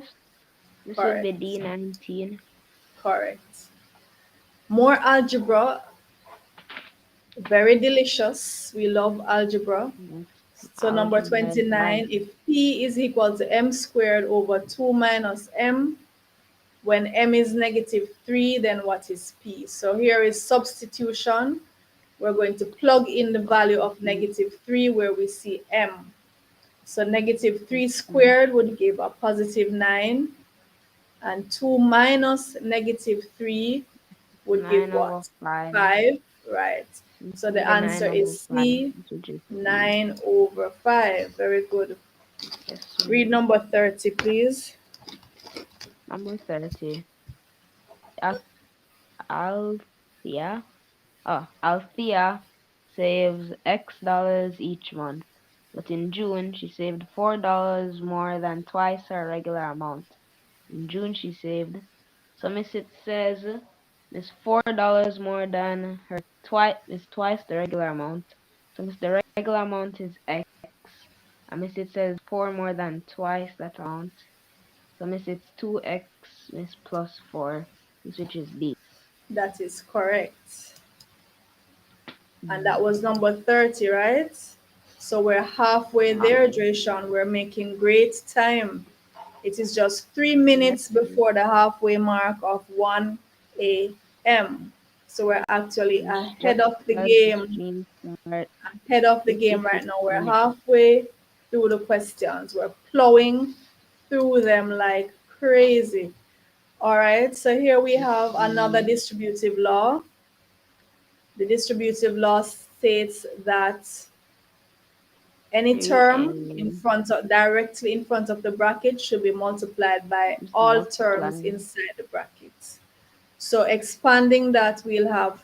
This would be Correct. D19. Correct. More algebra. Very delicious. We love algebra. So number 29, if P is equal to M squared over 2 minus M, when M is negative 3, then what is P? So here is substitution. We're going to plug in the value of negative 3 where we see M. So negative 3 squared would give a positive 9. And 2 minus negative 3 would give what? 5. Right. So the answer is C, 9 over 5. Very good. Read number 30, please. Number 30. Althea saves X dollars each month, but in June she saved $4 more than twice her regular amount. In June she saved. So Miss it says Miss $4 more than her twice the regular amount. So Miss the regular amount is X. And Miss it says 4 more than twice that amount. So Miss it's 2X Miss plus 4, which is D. That is correct. And that was number 30, right? So we're halfway there, Drayshawn. We're making great time. It is just 3 minutes before the halfway mark of 1 a.m. So we're actually ahead of the game. Ahead of the game right now. We're halfway through the questions. We're plowing through them like crazy. All right, so here we have another distributive law. The distributive law states that any term directly in front of the bracket should be multiplied by all terms inside the bracket. So expanding that, we'll have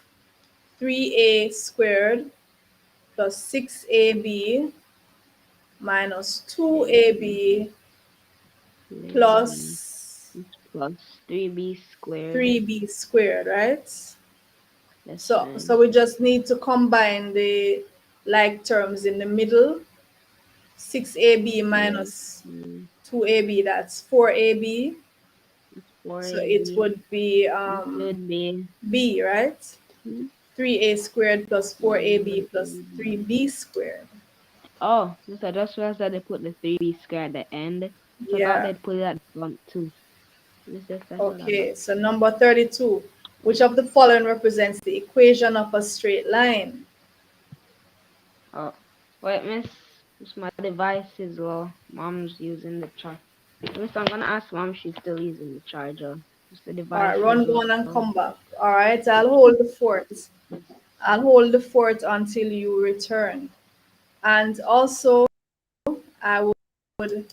3a squared plus 6ab minus 2ab plus 3b squared. 3b squared, right? So we just need to combine the like terms in the middle. 6ab minus 2ab, that's 4ab. So it would be b, right? 3a squared plus 4ab plus 3b squared. Oh, I just realized that they put the 3b squared at the end. So I thought they'd put it at the front too. Okay, so number 32. Which of the following represents the equation of a straight line? Oh, wait, Miss, my device is low. Mom's using the charger. Miss, I'm gonna ask Mom if she's still using the charger. The device. All right, run, go on, and come back. All right, I'll hold the fort. I'll hold the fort until you return. And also, I would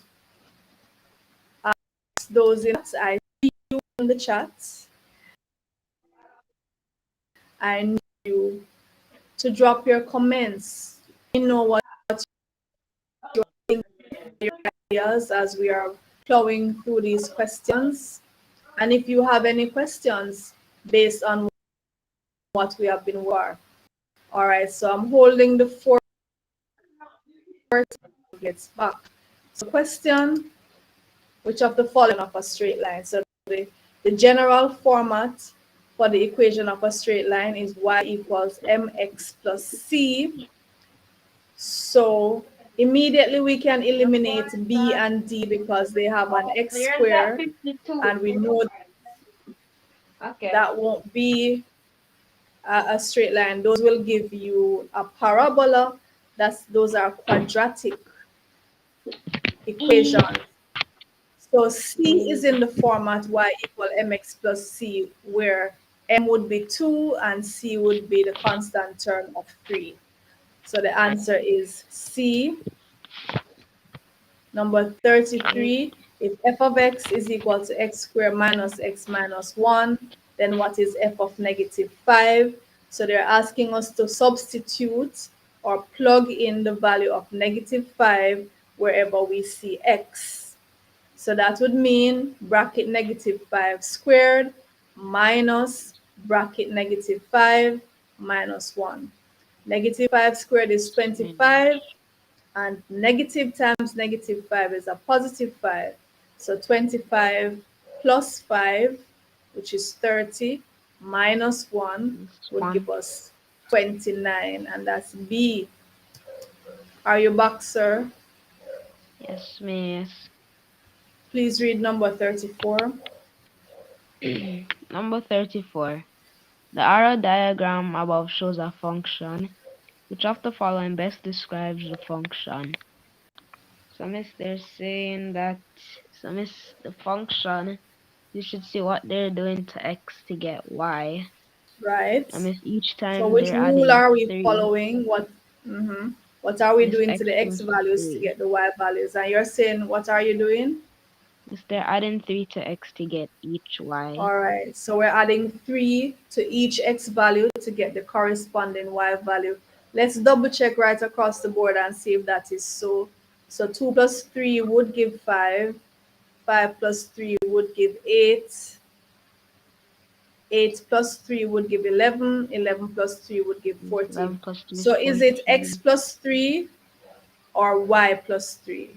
ask those in I see you in the chat. I need you to drop your comments. You know what you're thinking, your ideas as we are plowing through these questions. And if you have any questions based on what we have been working. All right, so I'm holding the fort. Gets back. So question, which of the following of a straight line? So the general format for the equation of a straight line is y equals mx plus c. So immediately we can eliminate b and d because they have an x square, and we know that won't be a straight line. Those will give you a parabola. Those are quadratic equations. So C is in the format y equal mx plus c, where m would be 2 and c would be the constant term of 3. So the answer is C. Number 33, if f of x is equal to x squared minus x minus 1, then what is f of negative 5? So they're asking us to substitute or plug in the value of -5 wherever we see x. So that would mean bracket -5 squared minus bracket -5 minus 1. -5 squared is 25, and negative times -5 is a +5. So 25 plus 5, which is 30, minus 1 This would give one. us 29, and that's B. Are you back, sir? Yes, miss. Please read number 34. Number 34. The arrow diagram above shows a function. Which of the following best describes the function? So miss, they're saying that, so miss, the function, you should see what they're doing to x to get y. Right. I miss each So time which they're rule adding are we 3. following? What are we Miss doing to x the x plus values to 3. get the y values? And you're saying, what are you doing? Miss, they're adding 3 to x to get each y. All right, so we're adding 3 to each x value to get the corresponding y value. Let's double check right across the board and see if that is so. So 2 plus 3 would give 5. 5 plus 3 would give 8. 8 plus 3 would give 11. 11 plus 3 would give 14. 11 plus 2 is So is it x 14. plus 3 or y plus 3?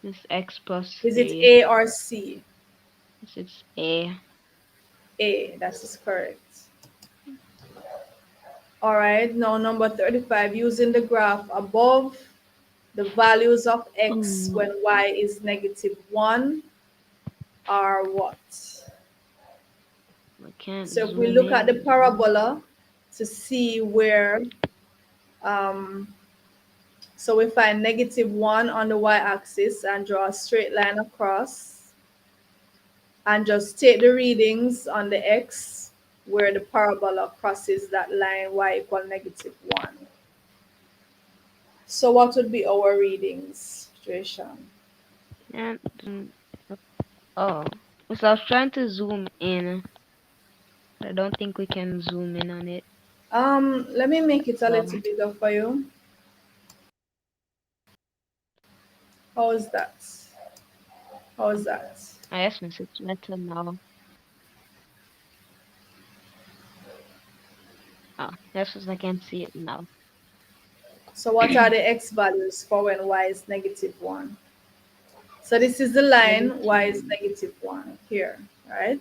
Miss x plus Is it 3. A or C? Miss, it's a. A, that is correct. All right, now number 35, using the graph above, the values of x when y is -1 are what? I can't So if we zoom look at the in. parabola to see where, um, so we find -1 on the y-axis and draw a straight line across and just take the readings on the x where the parabola crosses that line y equal -1. So what would be our readings, Trishan? Can't zoom. Oh, so I was trying to zoom in. I don't think we can zoom in on it. Let me make it a So little bigger for you. How is that? How is that? I guess miss, it's better now. Oh, yes, I can see it now. So what are the x values for when y is -1? So this is the line y is Negative. -1 here, right?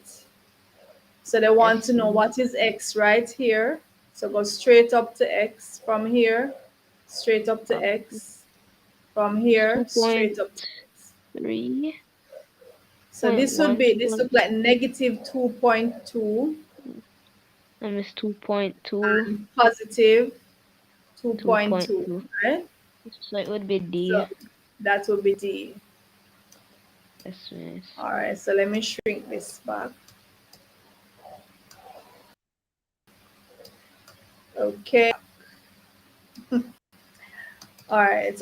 So they want Yes, to know miss. what is x right here. So go straight up to x from here, straight up to Oh, x, from here, straight up to x. 2.3. So Point this would one be, this point. look like -2.2 I miss 2.2. and positive 2.2, 2.2. right? So it would be D. So that would be D. Yes, miss. All right, so let me shrink this back. Okay. All right,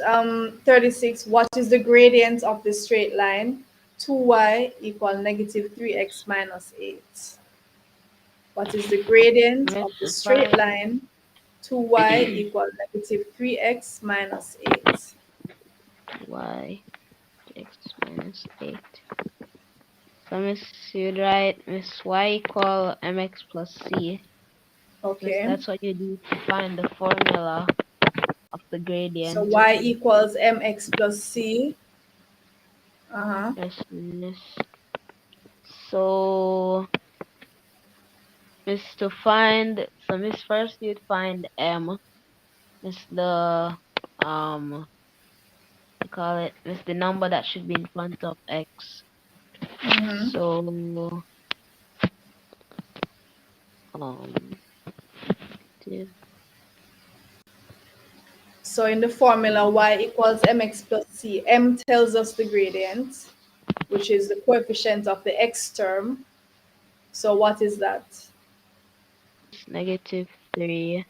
36. What is the gradient of the straight line? 2y equal -3x minus 8. What is the gradient Miss, of the to straight find line? 2y equal -3x minus 8. y x minus 8. So miss, you'd write miss y equal mx plus c. Miss, Okay, that's what you do to find the formula of the so gradient. y equals mx plus c. Uh-huh. Yes, miss. So miss, to find, so miss, first you'd find m. Miss, the you call it, miss, the number that should be in front of x. Mm-hmm. So um this So in the formula, y equals mx plus c. M tells us the gradient, which is the coefficient of the x term. So what is that? -3.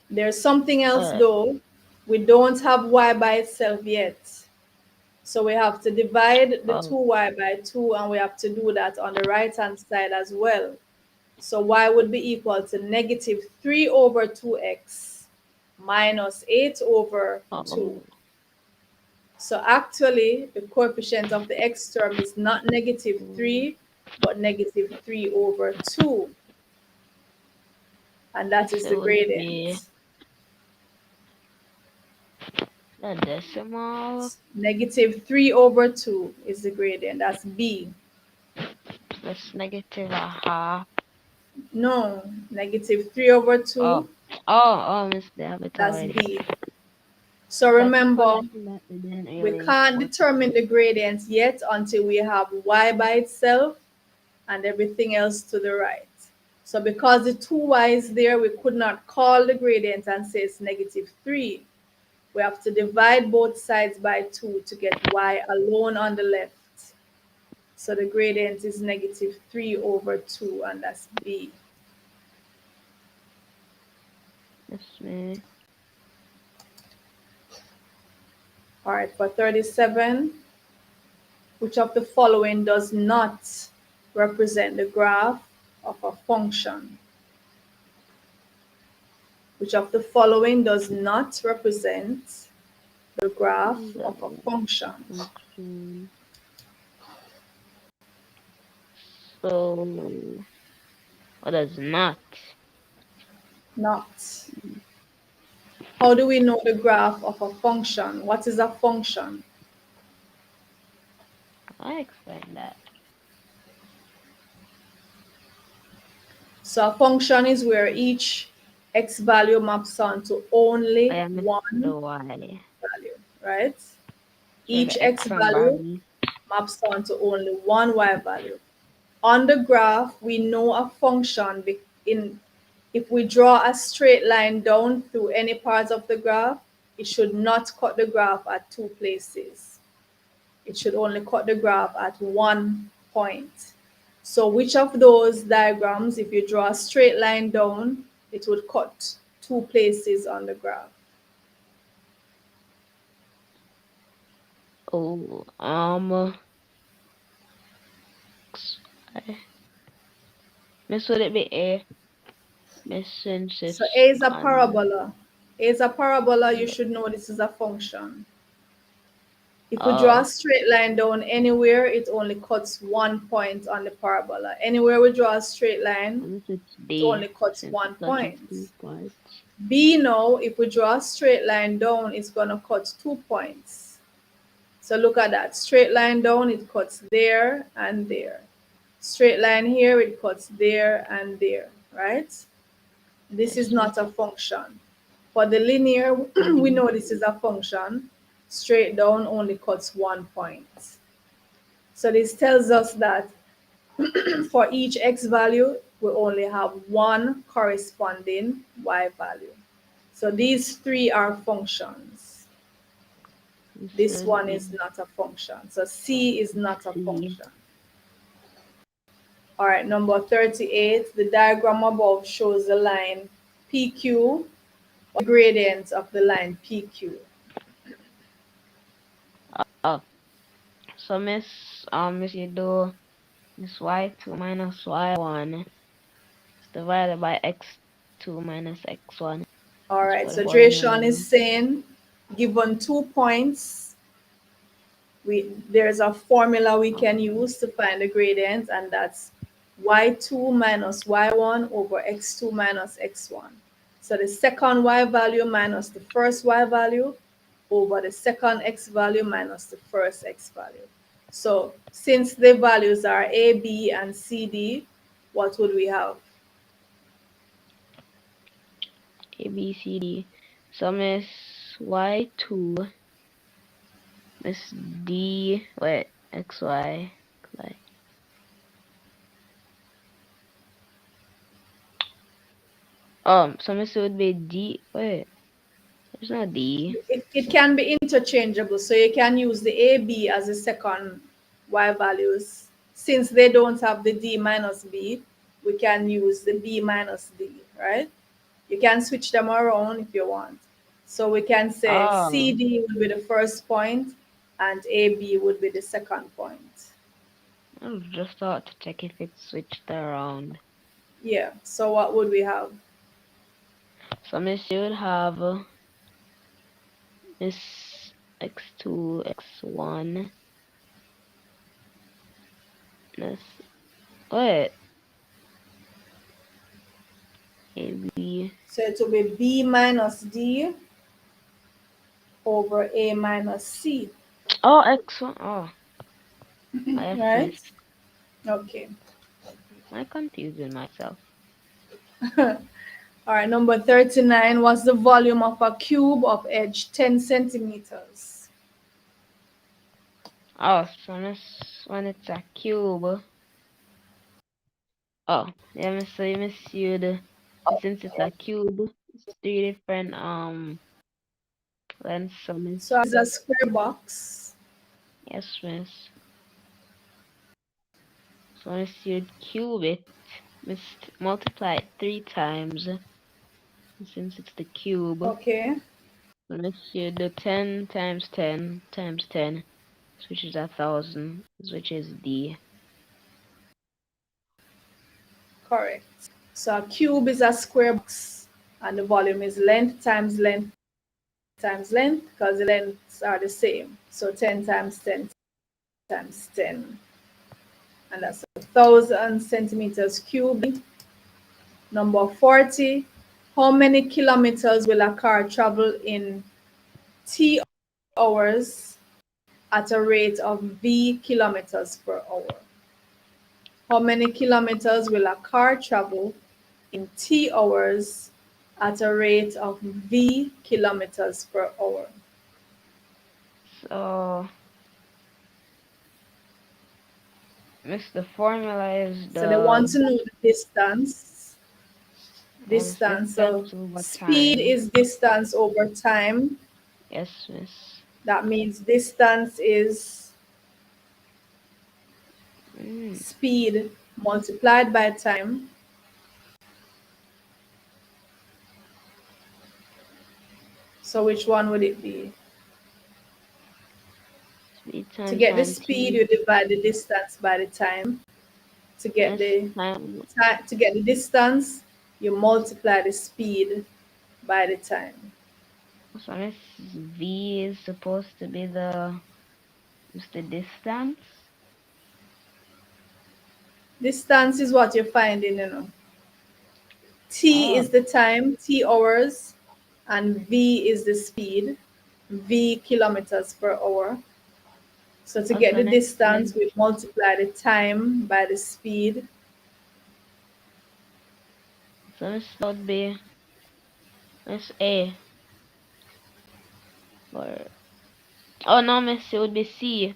There's something else Uh, though. We don't have y by itself yet. So we have to divide the Oh, 2y by 2, and we have to do that on the right-hand side as well. So y would be equal to negative 3 over 2x minus 8 over 2. oh, So actually, the coefficient of the x term is not negative oh. 3, but negative 3 over 2. And that This is the would be gradient. the decimal. Negative 3 over 2 is the gradient. That's B. That's negative a half. No, negative 3 over Oh, 2, Miss, they have it that's already. B. So That's remember, funny that they didn't we really can't put. determine the gradient yet until we have y by itself and everything else to the right. So because the 2y is there, we could not call the gradient and say it's negative 3. We have to divide both sides by 2 to get y alone on the left. So the gradient is negative 3 over 2, and that's B. That's me. All right, for 37, which of the following does not represent the graph of a function? Which of the following does not represent the graph of a function? Function. So, what does not? Not. How do we know the graph of a function? What is a function? I explain that. So a function is where each x value maps onto only I am one the y. value, right? So Each the x x and value y. maps onto only one y value. On the graph, we know a function if we draw a straight line down through any part of the graph, it should not cut the graph at two places. It should only cut the graph at one point. So which of those diagrams, if you draw a straight line down, it would cut two places on the graph? Oh, Miss, would it be A? Miss, since So it's A is a on. parabola. A is a parabola, you should know this is a function. If we draw Oh, a straight line down anywhere, it only cuts 1 point on the parabola. Anywhere we draw a straight line, unless it's it D, only cuts since 1 it touches point. 2 points. B now, if we draw a straight line down, it's going to cut 2 points. So look at that. Straight line down, it cuts there and there. Straight line here, it cuts there and there, right? This is Yes, not a function. For the linear, we know this is a function. Straight down only cuts 1 point. So this tells us that for each x value, we only have one corresponding y value. So these three are functions. This one is not a function. So C is not a C. function. All right, number 38, the diagram above shows the line PQ, or the gradient of the line PQ. Oh, so Miss, you do Miss y2 minus y1 is divided by x2 minus x1. All That's right, for the so formula. Drayshawn is saying, given 2 points, there's a formula we can use to find the gradient, and that's y2 minus y1 over x2 minus x1. So the second y value minus the first y value over the second x value minus the first x value. So since the values are a, b, and c, d, what would we have? A, B, C, D. So Miss y2, Miss D, wait, x, y, y. So Miss, it would be D, wait, there's no D. It can be interchangeable, so you can use the a, b as the second y values. Since they don't have the d minus b, we can use the b minus d, right? You can switch them around if you want. So we can say Oh, cd will be the first point, and AB would be the second point. I just thought to check if it switched around. Yeah, so what would we have? So Miss you would have Miss x2, x1. Miss wait, AB. So it will be B minus D over A minus C, Oh, x1. Oh, I have right? missed. Okay. I'm confusing myself. All right, number 39, what's the volume of a cube of edge 10 centimeters? Oh, so miss when it's a cube. Oh, yeah, miss so you miss you the since it's a cube, it's three different lengths. So miss So it's a square box. yes, miss. So miss you'd cube it, miss multiply it 3 times since it's the cube. Okay, So miss you do 10 times 10 times 10, which is 1,000, which is D. correct. So a cube is a square box, and the volume is length times length times length, because the lengths are the same. So 10 times 10 times 10, and that's 1,000 centimeters cubed. Number 40, how many kilometers will a car travel in T hours at a rate of V kilometers per hour? How many kilometers will a car travel in T hours at a rate of V kilometers per hour? So miss the formula is So they want to know the distance. miss Distance. So distance over speed time. is distance over time. Yes, miss. That means distance is Mm. speed multiplied by time. So which one would it be? Speed To times get the 1t. speed, you divide the distance by the time. To get Yes, the time. to get the distance, you multiply the speed by the time. So miss v is supposed to be just the distance. Distance is what you're finding, T Oh, is the time, T hours, and V is the speed, V kilometers per hour. So to get also the next distance, length. we multiply the time by the speed. So this would be miss a or oh no, miss it would be c.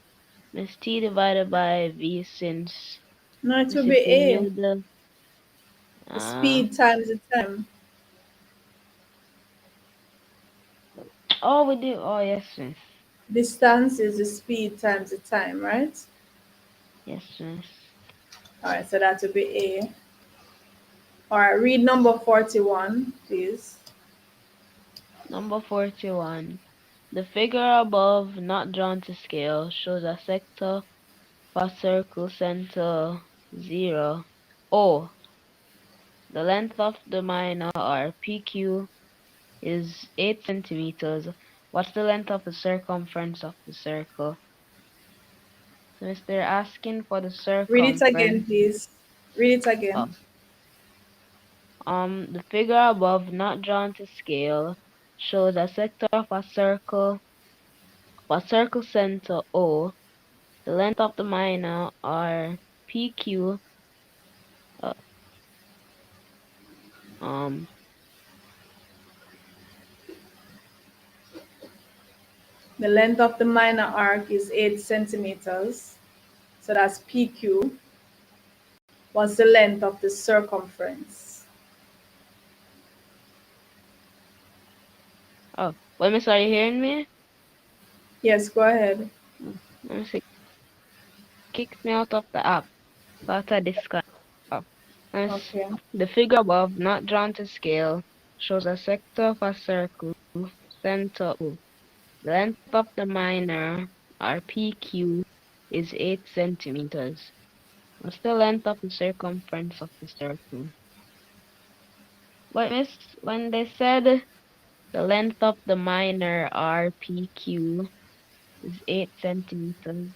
Miss t divided by v since No, it will miss be if we A, knew the the uh speed times the time. oh we do oh yes miss Distance is the speed times the time, right? yes miss. All right, so that will be A. All right, read number 41, please. Number 41. The figure above, not drawn to scale, shows a sector for circle center 0. O. The length of the minor or PQ is 8 centimeters. What's the length of the circumference of the circle? So if they're asking for the Read it again, circumference, please. Read it oh, again. the figure above, not drawn to scale, shows a sector of a circle center O. The length of the minor or PQ uh, um The length of the minor arc is 8 centimeters. So that's PQ. What's the length of the circumference? oh wait miss, are you hearing me? Yes, go ahead. Let me see. Kicked me out of the app. But I discuss. Oh. As Okay. the figure above, not drawn to scale, shows a sector of a circle, center O. The length of the minor RPQ is 8 centimeters. What's the length of the circumference of the circle? But miss, when they said the length of the minor RPQ is 8 centimeters,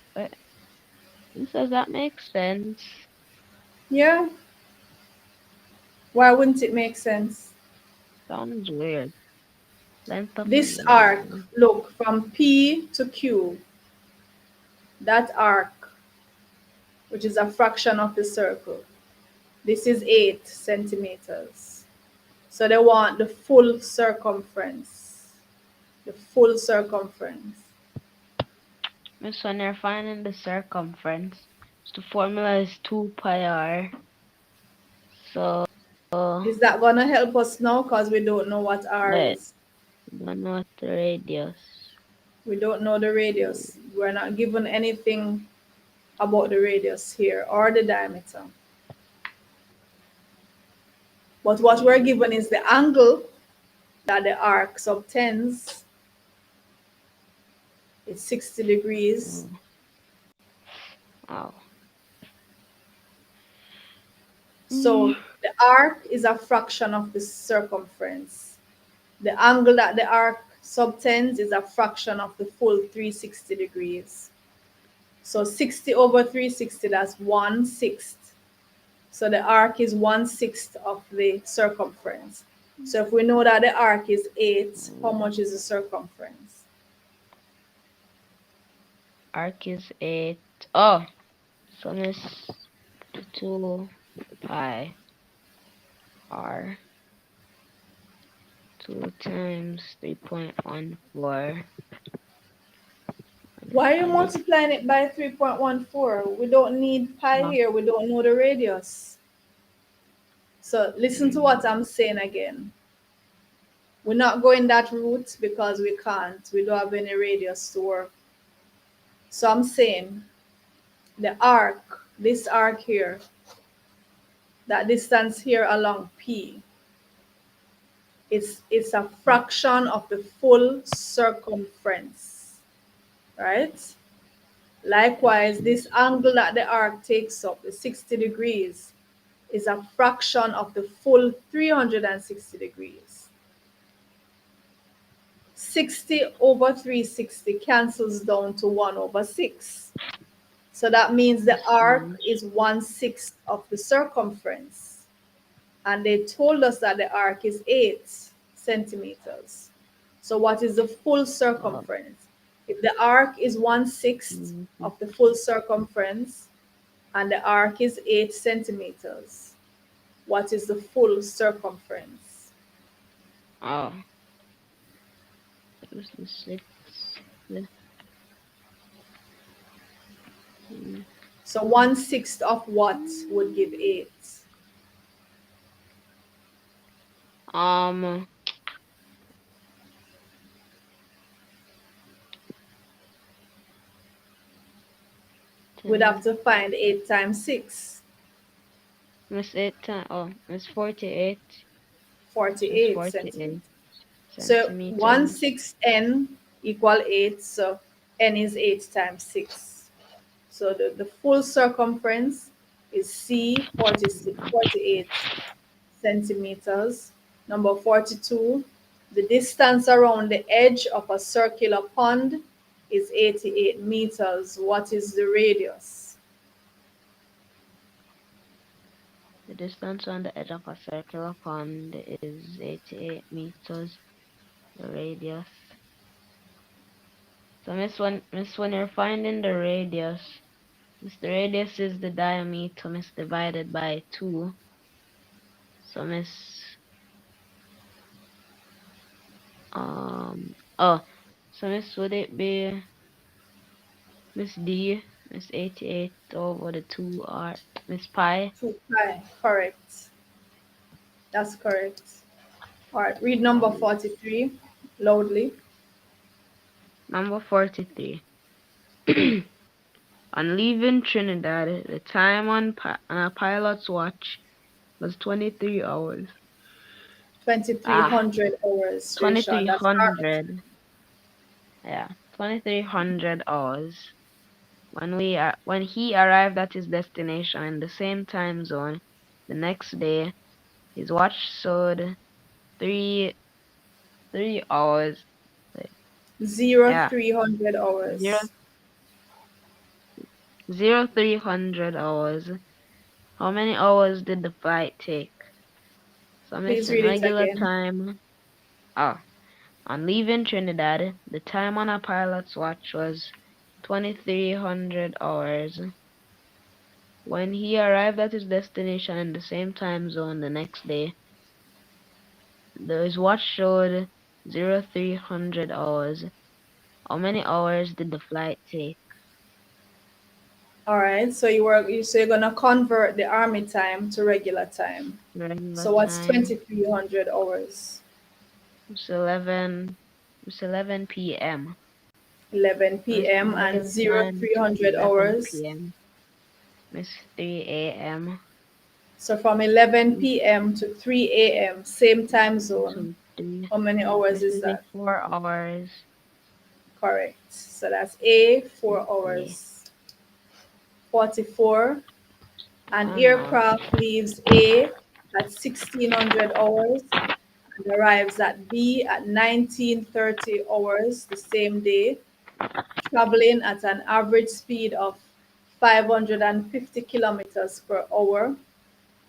does that make sense? Yeah. Why wouldn't it make sense? Sounds weird. Length of the This arc, minor. look, from P to Q, that arc, which is a fraction of the circle, this is 8 centimeters. So they want the full circumference. The full circumference. Miss, when you're finding the circumference, the formula is 2 pi r. So, Is that going to help us now? Because we don't know what R wait, is. don't know what the radius. We don't know the radius. We're not given anything about the radius here or the diameter. But what we're given is the angle that the arc subtends. It's 60 degrees. Oh. So the arc is a fraction of the circumference. The angle that the arc subtends is a fraction of the full 360 degrees. So 60 over 360, that's 1/6. So the arc is 1/6 of the circumference. So if we know that the arc is 8, how much is the circumference? Arc is 8. Oh, so it's 2 pi r. 2 times 3.14. Why are you multiplying it by 3.14? We don't need pi here. We don't know the radius. So listen to what I'm saying again. We're not going that route because we can't. We don't have any radius to work. So I'm saying the arc, this arc here, that distance here along P, it's a fraction of the full circumference, right? Likewise, this angle that the arc takes up, the 60 degrees, is a fraction of the full 360 degrees. 60 over 360 cancels down to 1 over 6. So that means the arc is 1/6 of the circumference. And they told us that the arc is 8 centimeters. So what is the full circumference? If the arc is 1/6 of the full circumference and the arc is 8 centimeters, what is the full circumference? Oh, it was the 6. So 1/6 of what would give 8? We'd have to find 8 times 6. Miss 8 times, it's 48. 48 centimeters. So 1/6 n equal 8. So n is 8 times 6. So the full circumference is C 48 centimeters. Number 42, the distance around the edge of a circular pond is 88 meters. What is the radius? The distance on the edge of a circular pond is 88 meters. The radius. So when you're finding the radius, the radius is the diameter, divided by 2. So would it be D, 88 over the 2 r, pi? 2 pi, correct. That's correct. All right, read number 43 loudly. Number 43. On leaving Trinidad, the time on a pilot's watch was 23 hours. 2300 hours, Risha. That's 2300. Yeah. 2300 hours. When he arrived at his destination in the same time zone the next day, his watch showed three 3 hours. Zero Yeah, 300 zero hours. 0300 hours. How many hours did the flight take? So Please missing read it regular again. time. Oh, on leaving Trinidad, the time on a pilot's watch was 2300 hours. When he arrived at his destination in the same time zone the next day, his watch showed 0300 hours. How many hours did the flight take? All right. So you're gonna convert the army time to regular time. Regular So what's time. 2300 hours? It's 11. It's 11 p.m. 11 It's p.m. and regular zero time. 300 11 hours. p.m. It's 3 a.m. So from 11 p.m. to 3 a.m., same time zone. So 3. How many hours This is is a that? 4 hours. Correct. So that's A, Let's 4 see. hours. 44. An Oh no. aircraft leaves A at 1600 hours and arrives at B at 1930 hours the same day, traveling at an average speed of 550 kilometers per hour.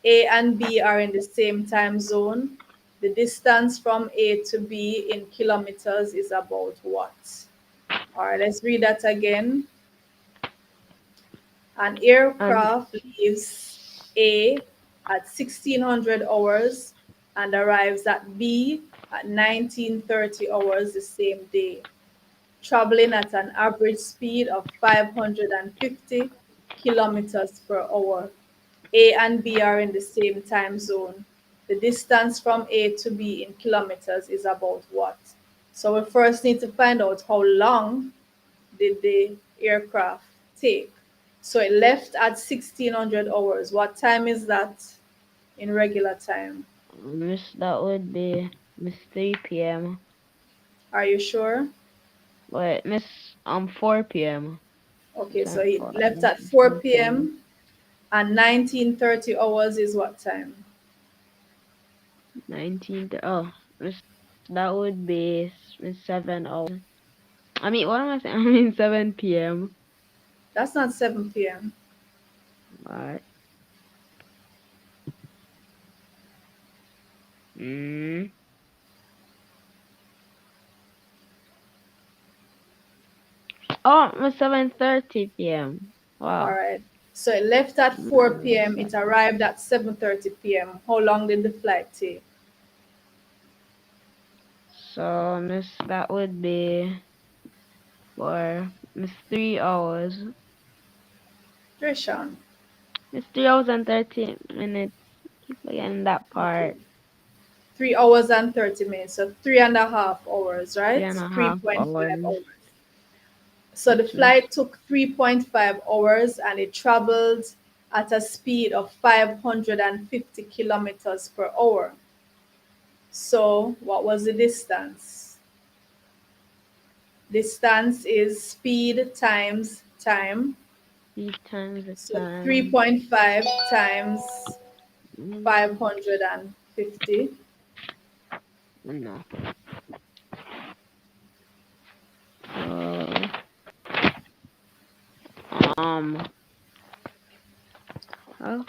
A and B are in the same time zone. The distance from A to B in kilometers is about what? All right, let's read that again. An And aircraft leaves A at 1600 hours and arrives at B at 1930 hours the same day, traveling at an average speed of 550 kilometers per hour. A and B are in the same time zone. The distance from A to B in kilometers is about what? So we first need to find out how long did the aircraft take. So it left at 1600 hours. What time is that in regular time? that would be Miss 3 p.m. Are you sure? Wait, Miss 4 p.m. Okay, Miss so at it 4. left Miss at 4 4 p.m. p.m. and 1930 hours is what time? 19th. Oh, Miss that would be Miss 7 hours. I mean, what am I saying? I mean 7 p.m. That's not 7 p.m. What? Mm. Oh, Miss 7:30 p.m. All Wow. right. So it left at 4 p.m. Mm, It arrived at 7:30 p.m. How long did the flight take? So Miss that would be for Miss 3 hours. Trishan. Miss 3 hours and 30 minutes. Keep forgetting that Okay. part. 3 hours and 30 minutes. So 3.5 hours, Three right? and a half 3.5 hours. hours. So the Yes, Miss. flight took 3.5 hours and it traveled at a speed of 550 kilometers per hour. So what was the distance? Distance is speed times time. 3 times the So time. 3.5 times Mm, 550. no. So um. Oh,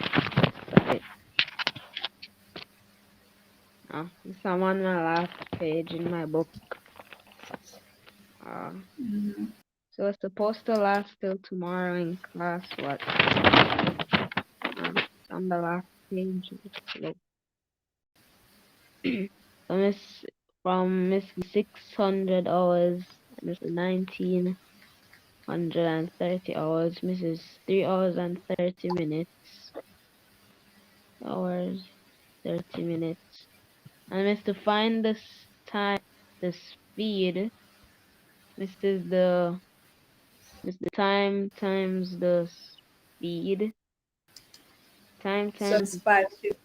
sorry. Oh, this I'm on my last page in my book. Uh, so it's supposed to last till tomorrow in class. What? On the last page. Look. So Miss from Miss 600 hours, Miss 1930 hours, Mrs. 3 hours and 30 minutes. Hours 30 minutes. And Miss to find this time, the speed. This is the time times the speed. Time So times it's 550.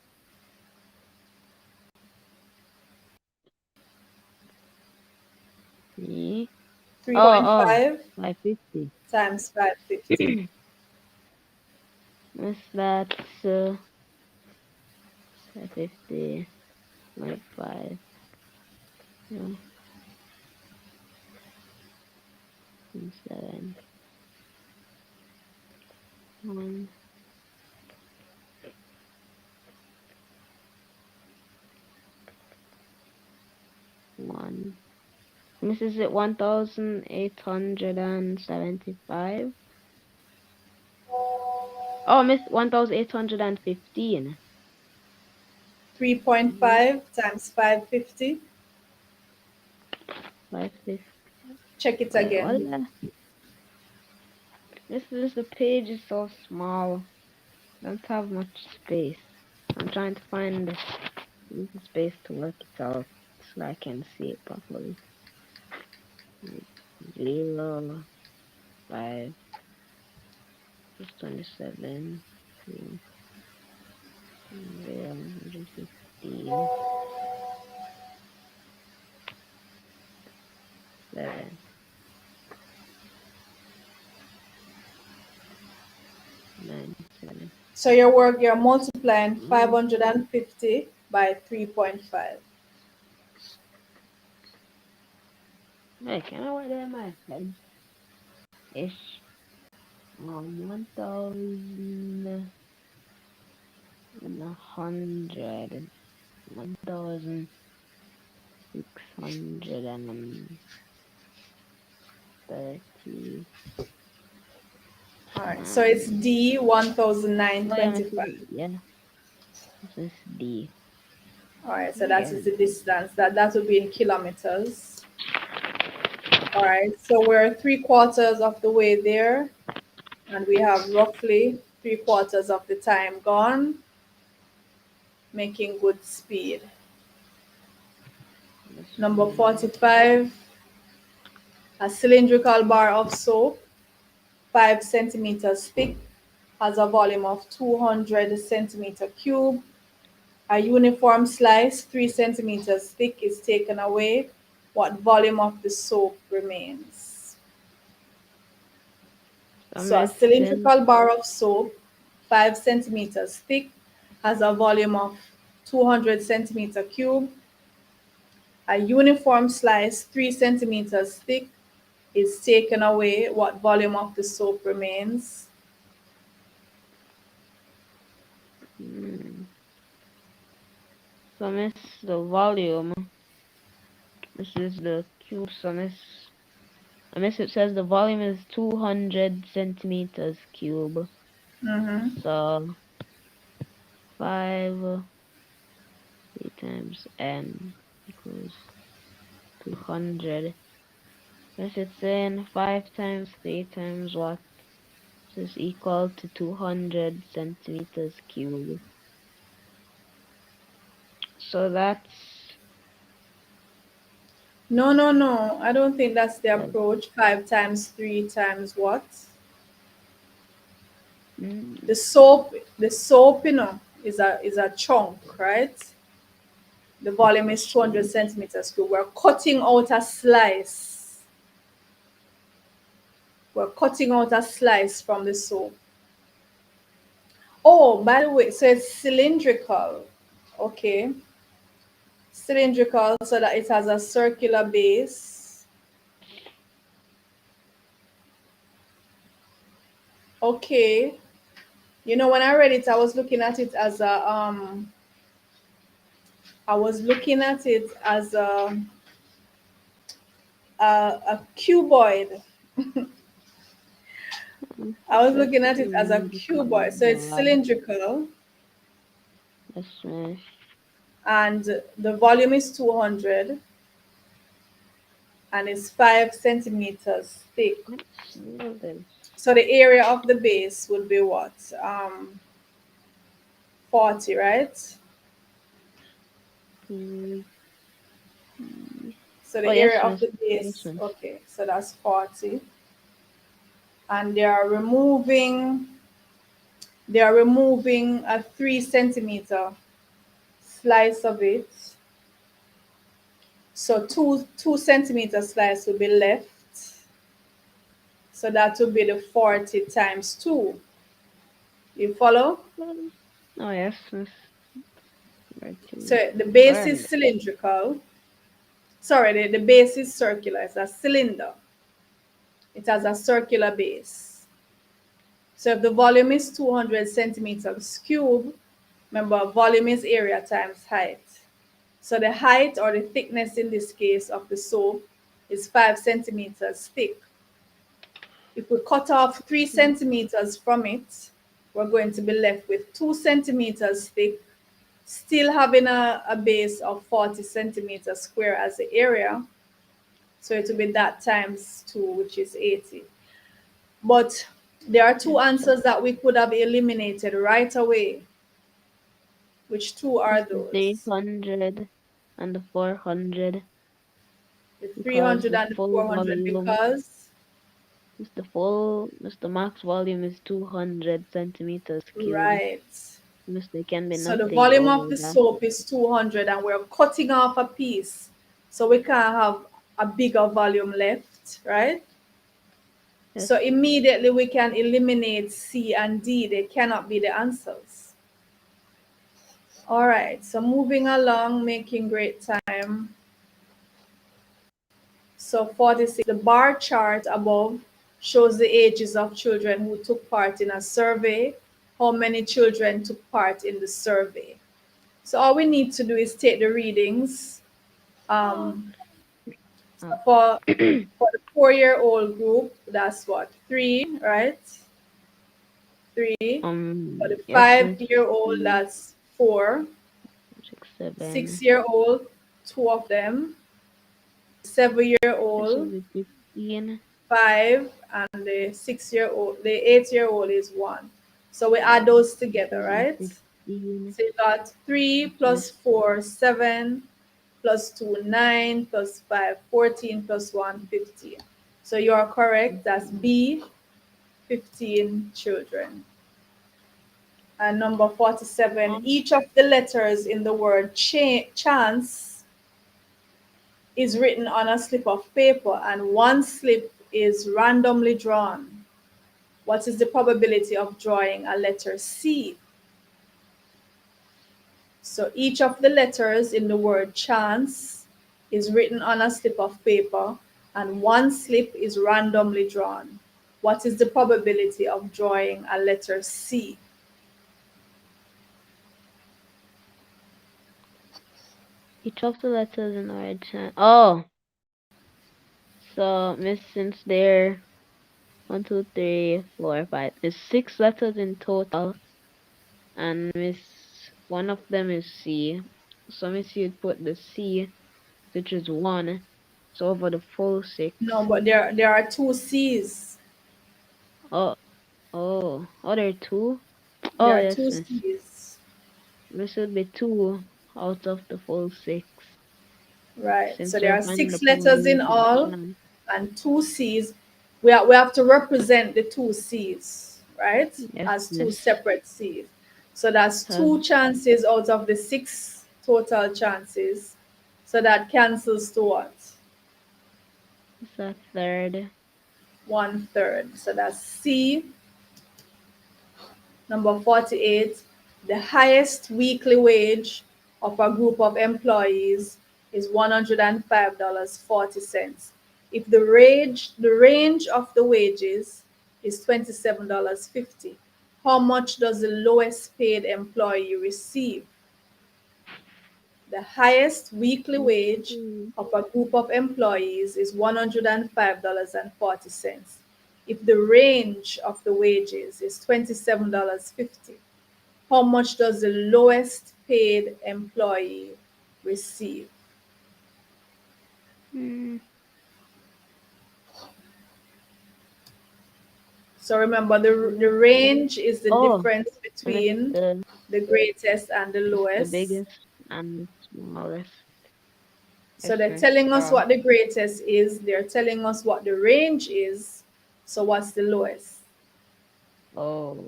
the Oh, 3.5 550. times 550. Miss that's 550.5. Yeah, and 7. 1. 1. Miss, is it 1,875? Oh, Miss, 1,815. 3.5 times 550. 550. Check it Wait, what again. is that? The page is so small. Don't have much space. I'm trying to find the space to work it out so I can see it properly. 0, 5, 27, 2, 0, 115, 7, 9, 7. So you're multiplying 550 by 3.5. Hey, can I write that in my head? Ish. 1,100. 1,630. All right. So it's D Oh, yeah, Miss, 1,925. yeah, this is D. All right. So that Yeah. is the distance. That would be in kilometers. All right. So we're 3/4 of the way there, and we have roughly 3/4 of the time gone, making good speed. This Number one. 45, a cylindrical bar of soap, 5 centimeters thick, has a volume of 200 centimeter cube. A uniform slice, 3 centimeters thick, is taken away. What volume of the soap remains? So So a missing. cylindrical bar of soap, 5 centimeters thick, has a volume of 200 centimeter cube. A uniform slice, 3 centimeters thick, is taken away. What volume of the soap remains? So miss the volume. This is the cube. So miss it says the volume is 200 centimeters cube. Mm-hmm. So 5 3 times n equals 200. Miss it's in 5 times 3 times what? This is equal to 200 centimeters cube. So that's No, no, no. I don't think that's the uh, approach. 5 times 3 times what? mm, The soap, is a chunk, right? The volume is this 200 one. centimeters cube. We're cutting out a slice. We're cutting out a slice from the soap. Oh, by the way, so it's cylindrical. Okay. Cylindrical so that it has a circular base. Okay. When I read it, I was looking at it as a cuboid. I was That's looking at it as a cylindrical cuboid. So it's bar. cylindrical Yes, miss. and the volume is 200 and it's 5 centimeters thick. Let's know this. So the area of the base would be what? 40, right? Mm, So the oh, yes, area of miss. the Yes, base, miss. okay, so that's 40. And they are removing a 3 centimeter slice of it. So two centimeter slice will be left. So that would be the 40 times 2. You follow? Oh yes, Miss. Right. So the base is Learned. cylindrical. Sorry, the base is circular. It's a cylinder. It has a circular base. So if the volume is 200 centimeters cube, remember volume is area times height. So the height or the thickness in this case of the soap is 5 centimeters thick. If we cut off 3 centimeters from it, we're going to be left with 2 centimeters thick, still having a base of 40 centimeters square as the area. So it will be that times 2, which is 80. But there are two Yes, sir. answers that we could have eliminated right away. Which two are It's the those? 300 and the 400 The because 300 the and the full 400 volume because, is the max volume is 200 centimeters cube. right. There can be So the nothing volume of over the that. soap is 200 and we're cutting off a piece. So we can't have a bigger volume left, right? Yes. So immediately we can eliminate C and D. They cannot be the answers. All right, so moving along, making great time. So 46, the bar chart above shows the ages of children who took part in a survey. How many children took part in the survey? So all we need to do is take the readings. Um, so Oh. for the 4-year-old group, that's what, 3, right? 3. For the Yes, Miss. 5-year-old, C, that's 4. 6, 7. 6-year-old, 2 of them. The This 7-year-old, will be 15. 5, and the 6-year-old, the 8-year-old is 1. So we add Oh, those this together, will be right? 16. So you got 3 Yes, Miss. plus 4, 7, plus 2, 9, plus 5, 14, plus 1, 15. So you are correct. That's B, 15 children. And number 47, Um, each of the letters in the word chance is written on a slip of paper, and one slip is randomly drawn. What is the probability of drawing a letter C? So each of the letters in the word chance is written on a slip of paper, and one slip is randomly drawn. What is the probability of drawing a letter C? each of the letters in our chat. Oh, so Miss, since there 1, 2, 3, 4, 5. There's 6 letters in total, and Miss, one of them is C. So Miss, you'd put the C, which is 1, so over the full 6. No, but there are two C's. Oh, there are 2. Oh There are yes, two Miss. C's. This would be 2 out of the full 6, Right. So since there we're are finding the 6 letters in probability of all chance. and two C's. We have to represent the two C's, right? Yes, As two Miss. separate C's. So that's So 2 chances out of the 6 total chances. So that cancels to what? it's a third. 1/3. So that's C. Number 48, the highest weekly wage of a group of employees is $105.40. If the range of the wages is $27.50, how much does the lowest paid employee receive? The highest weekly wage Mhm. of a group of employees is $105.40. If the range of the wages is $27.50, how much does the lowest paid employee receive? Mm. So remember, the range is the Oh, difference and it's between the greatest and the the lowest. biggest and the smallest. So Yes, they're Miss. telling us So, what the greatest is, they're telling us what the range is. So what's the lowest? oh,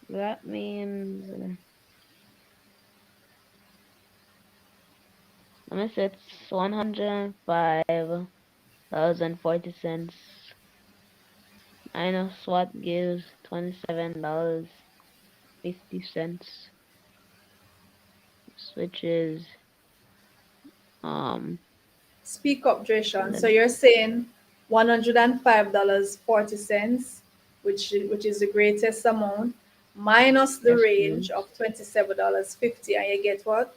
that means let me say it's 105 $1,040 minus what gives $27.50, which is Speak up, Dreshan. So let- you're saying $105.40, which is the greatest amount, minus the yes, range please. of $27.50, and you get what?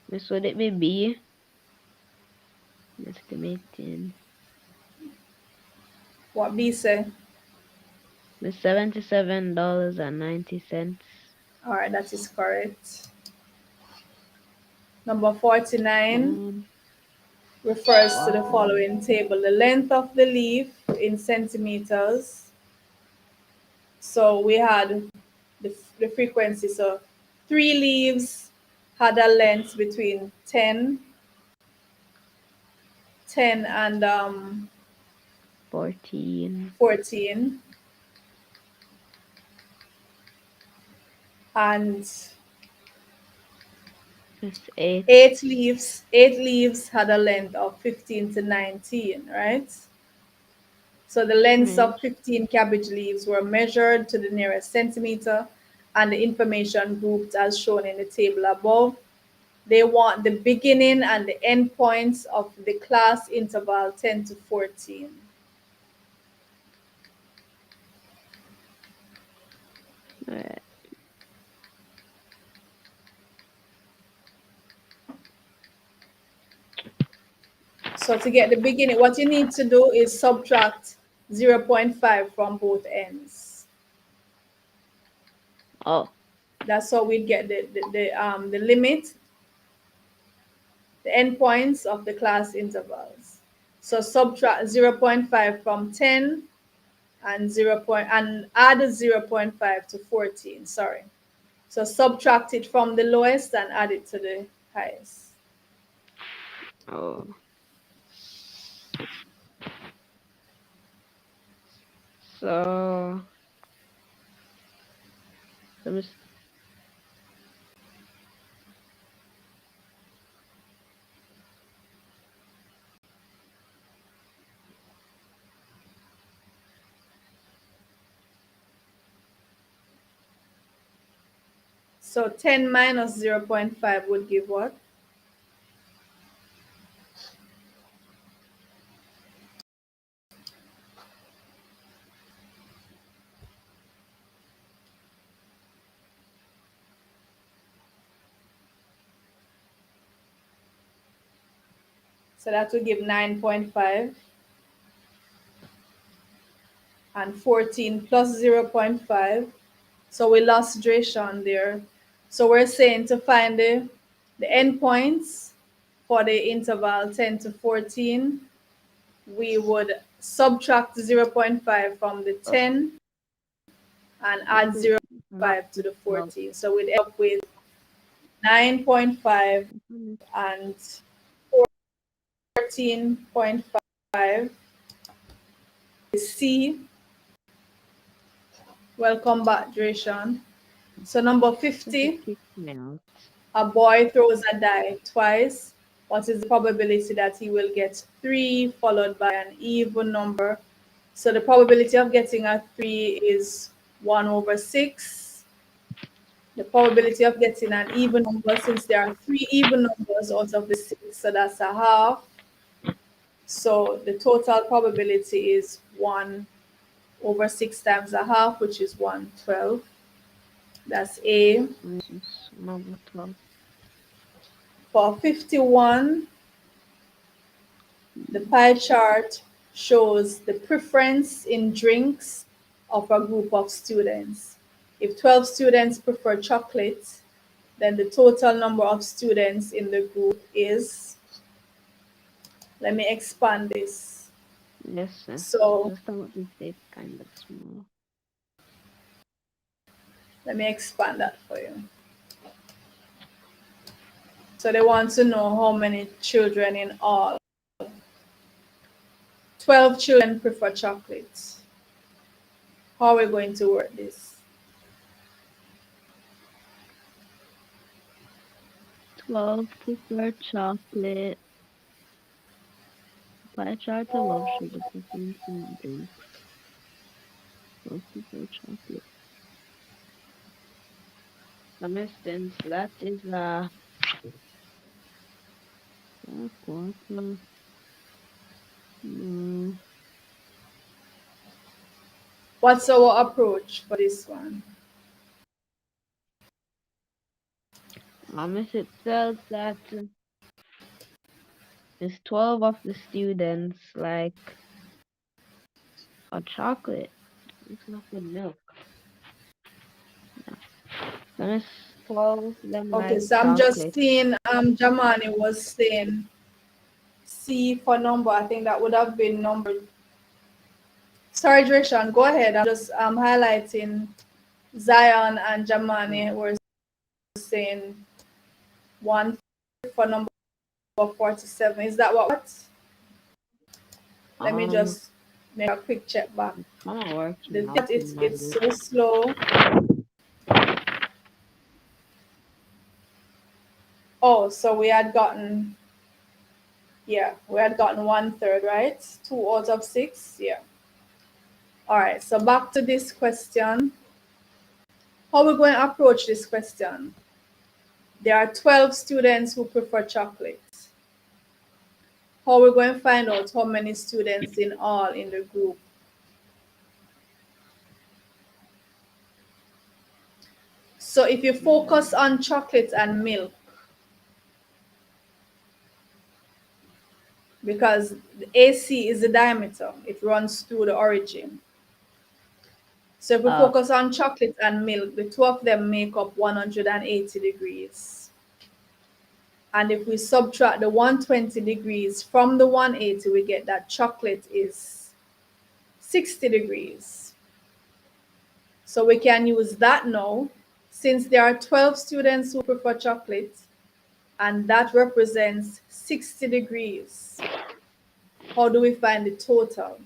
This would it be B? Estimating What B say? the $77.90. All right, that is correct. Number 49 Um, refers to the wow. following table: the length of the leaf in centimeters. So we had the frequency. So 3 leaves had a length between 10 and 14. 14. And That's 8. eight leaves had a length of 15 to 19, right? So the lengths Right. of 15 cabbage leaves were measured to the nearest centimeter and the information grouped as shown in the table above. They want the beginning and the end points of the class interval 10 to 14. Right. So to get the beginning, what you need to do is subtract 0.5 from both ends. Oh, That's how we get the limit, the endpoints of the class intervals. So subtract 0.5 from 10 and and add 0.5 to 14. Sorry. So subtract it from the lowest and add it to the highest. oh. So, let me So 10 minus 0.5 would give what? So that would give 9.5, and 14 plus 0.5. So we lost Dreshan there. So we're saying to find the endpoints for the interval 10 to 14, we would subtract 0.5 from the oh, 10 and this add is not 0.5 to this the well. 14. So we'd end up with 9.5 and 14.5. C. Welcome back, Dreshan. So number This is 50, kick me out. a boy throws a die twice. What is the probability that he will get 3 followed by an even number? So the probability of getting a 3 is 1 over 6. The probability of getting an even number, since there are 3 even numbers out of the 6, so that's a half. So the total probability is 1 over 6 times a half, which is 112. That's A. This is number 12. For 51, the pie chart shows the preference in drinks of a group of students. If 12 students prefer chocolate, then the total number of students in the group is, let me expand this. Yes, sir. So Just about this tape kind of small. let me expand that for you. So they want to know how many children in all. 12 children prefer chocolate. How are we going to work this? 12 prefer chocolate. Pie chart above show the preference in drinks. Roasted or chocolate. For instance, that is a quarter. Mm, What's our approach for this one? it tells that it's 12 of the students like a chocolate. It's not with milk. Yeah. So it's 12 of them Okay, like so I'm just chocolate. seeing Jamani was saying C for number. I think that would have been number. Sorry, Dreshan, go ahead. I'm just highlighting Zion and Jamani were saying 1 for number 47. Is that what? Let me just make a quick check back. It's kind of The working thing out it's in my it's book. so slow. Oh, so we had gotten 1/3, right? 2 out of 6. Yeah. All right. So back to this question. How are we going to approach this question? There are 12 students who prefer chocolate. How are we going to find out how many students in all in the group? So if you focus on chocolate and milk, because the AC is the diameter, it runs through the origin. So if we focus on chocolate and milk, the two of them make up 180 degrees. And if we subtract the 120 degrees from the 180, we get that chocolate is 60 degrees. So we can use that now, since there are 12 students who prefer chocolate, and that represents 60 degrees. How do we find the total?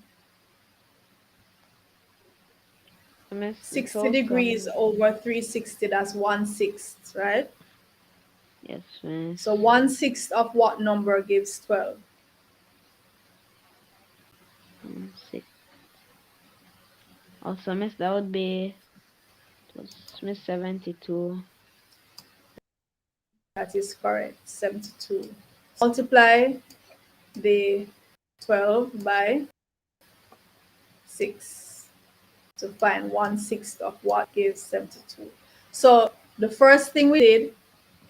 60 degrees over 360, that's 1/6, right? Yes, miss. So 1/6 of what number gives 12? 6. Also, miss, that would be miss 72. That is correct, 72. Multiply the 12 by 6 to find 1/6 of what gives 72. So the first thing we did,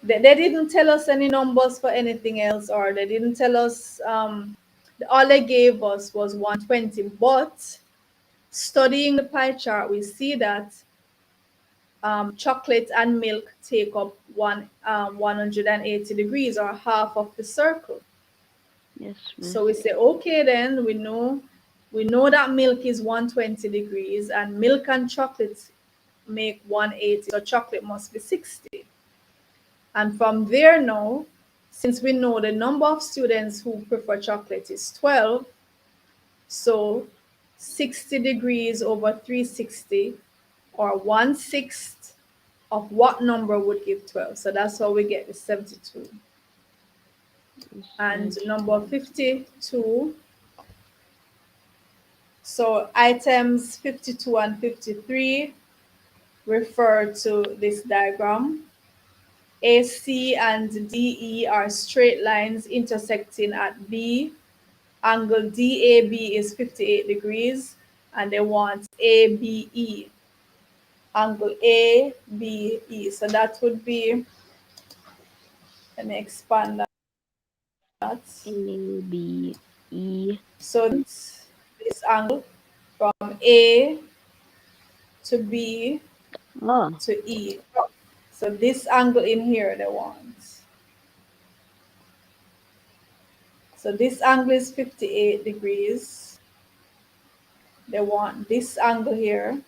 they didn't tell us any numbers for anything else, or they didn't tell us, all they gave us was 120. But studying the pie chart, we see that chocolate and milk take up 180 degrees, or half of the circle. Yes, miss. So we say, okay, then we know that milk is 120 degrees, and milk and chocolate make 180. So chocolate must be 60. And from there now, since we know the number of students who prefer chocolate is 12, so 60 degrees over 360, or 1/6 of what number would give 12? So that's how we get the 72. And number 52. So items 52 and 53 refer to this diagram. AC and DE are straight lines intersecting at B. Angle DAB is 58 degrees, and they want ABE. Angle ABE. So that would be, let me expand that. ABE. So this angle from A to B to E. So this angle in here they want. So this angle is 58 degrees. They want this angle here.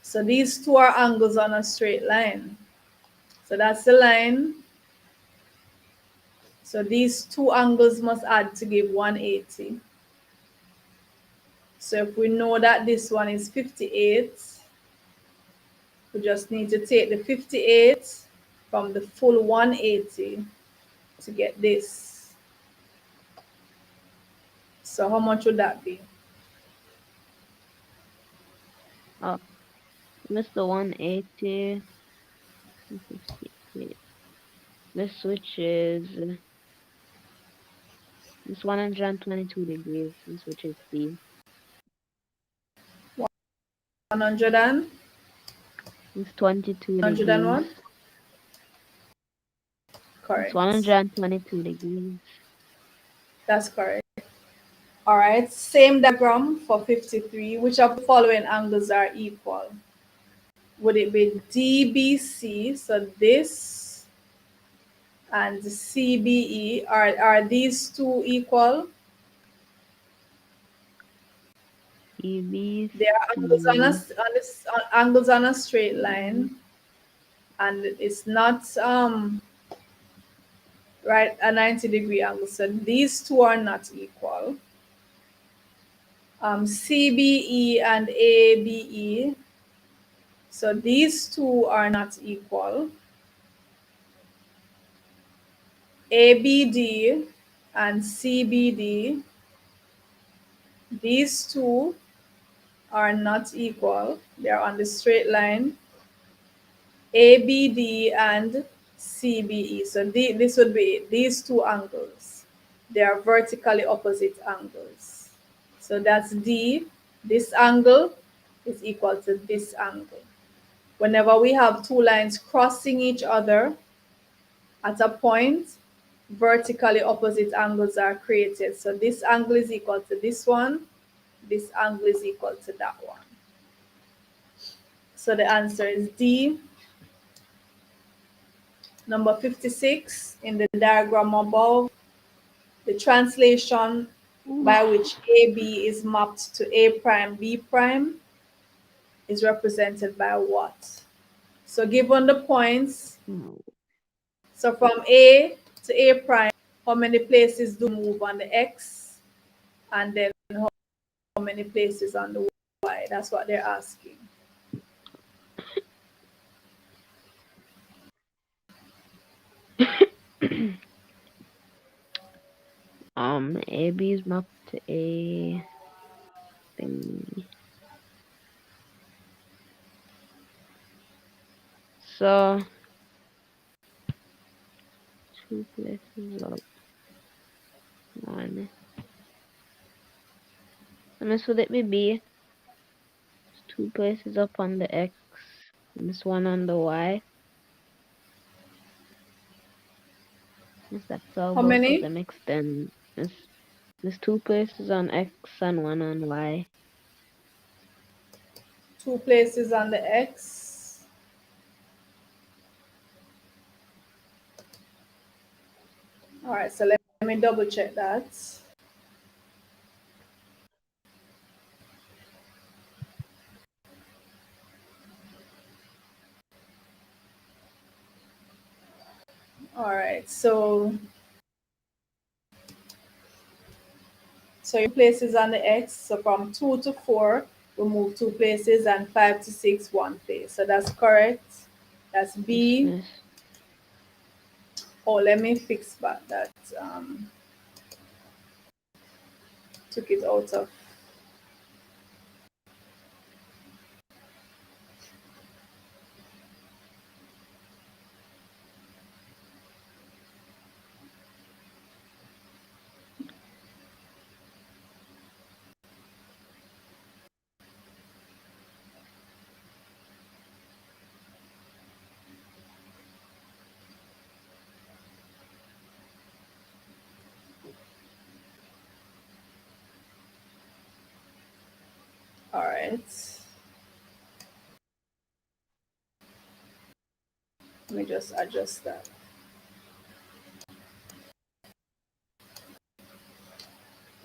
So these two are angles on a straight line. So that's the line. So these two angles must add to give 180. So if we know that this one is 58, we just need to take the 58 from the full 180 to get this. So how much would that be? Oh, Mr. 180. This which is this 122 degrees. This which is D. 100 and? It's 22 100 and degrees. what? Correct. It's 122 degrees. That's correct. All right, same diagram for 53. Which of the following angles are equal? Would it be DBC, so this, and CBE? Are these two equal? EBC. They are angles on a straight line, and it's not right a 90-degree angle. So these two are not equal. CBE and ABE. So these two are not equal. ABD and CBD, these two are not equal. They're on the straight line. ABD and CBE. So this would be these two angles. They are vertically opposite angles. So that's D. This angle is equal to this angle. Whenever we have two lines crossing each other at a point, vertically opposite angles are created. So this angle is equal to this one. This angle is equal to that one. So the answer is D. Number 56 in the diagram above, the translation by which AB is mapped to A prime, B prime is represented by what? So given the points, so from A to A prime, how many places do move on the X? And then how many places on the Y? That's what they're asking. AB is mapped to A thing. So 2 places up. 1. And this would it be B? 2 places up on the X. And this one on the Y. Yes, that's all How both many? of them extend. There's 2 places on X and 1 on Y. 2 places on the X. All right, so let me double check that. All right, so your places on the X. So from 2 to 4, we move 2 places, and 5 to 6, 1 place. So that's correct. That's B. Yes. Oh, let me fix back that. Took it out of. All right. Let me just adjust that.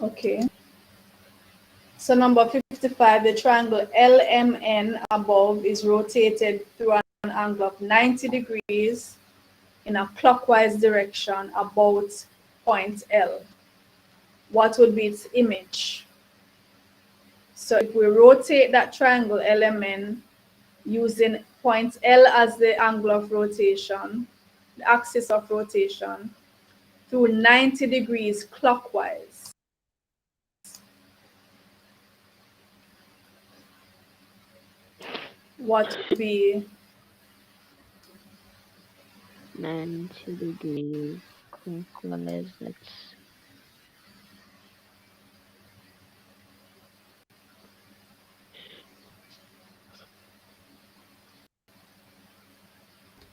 Okay. So number 55, the triangle LMN above is rotated through an angle of 90 degrees in a clockwise direction about point L. What would be its image? So if we rotate that triangle LMN using point L as the angle of rotation, the axis of rotation, through 90 degrees clockwise. What would be 90 degrees clockwise?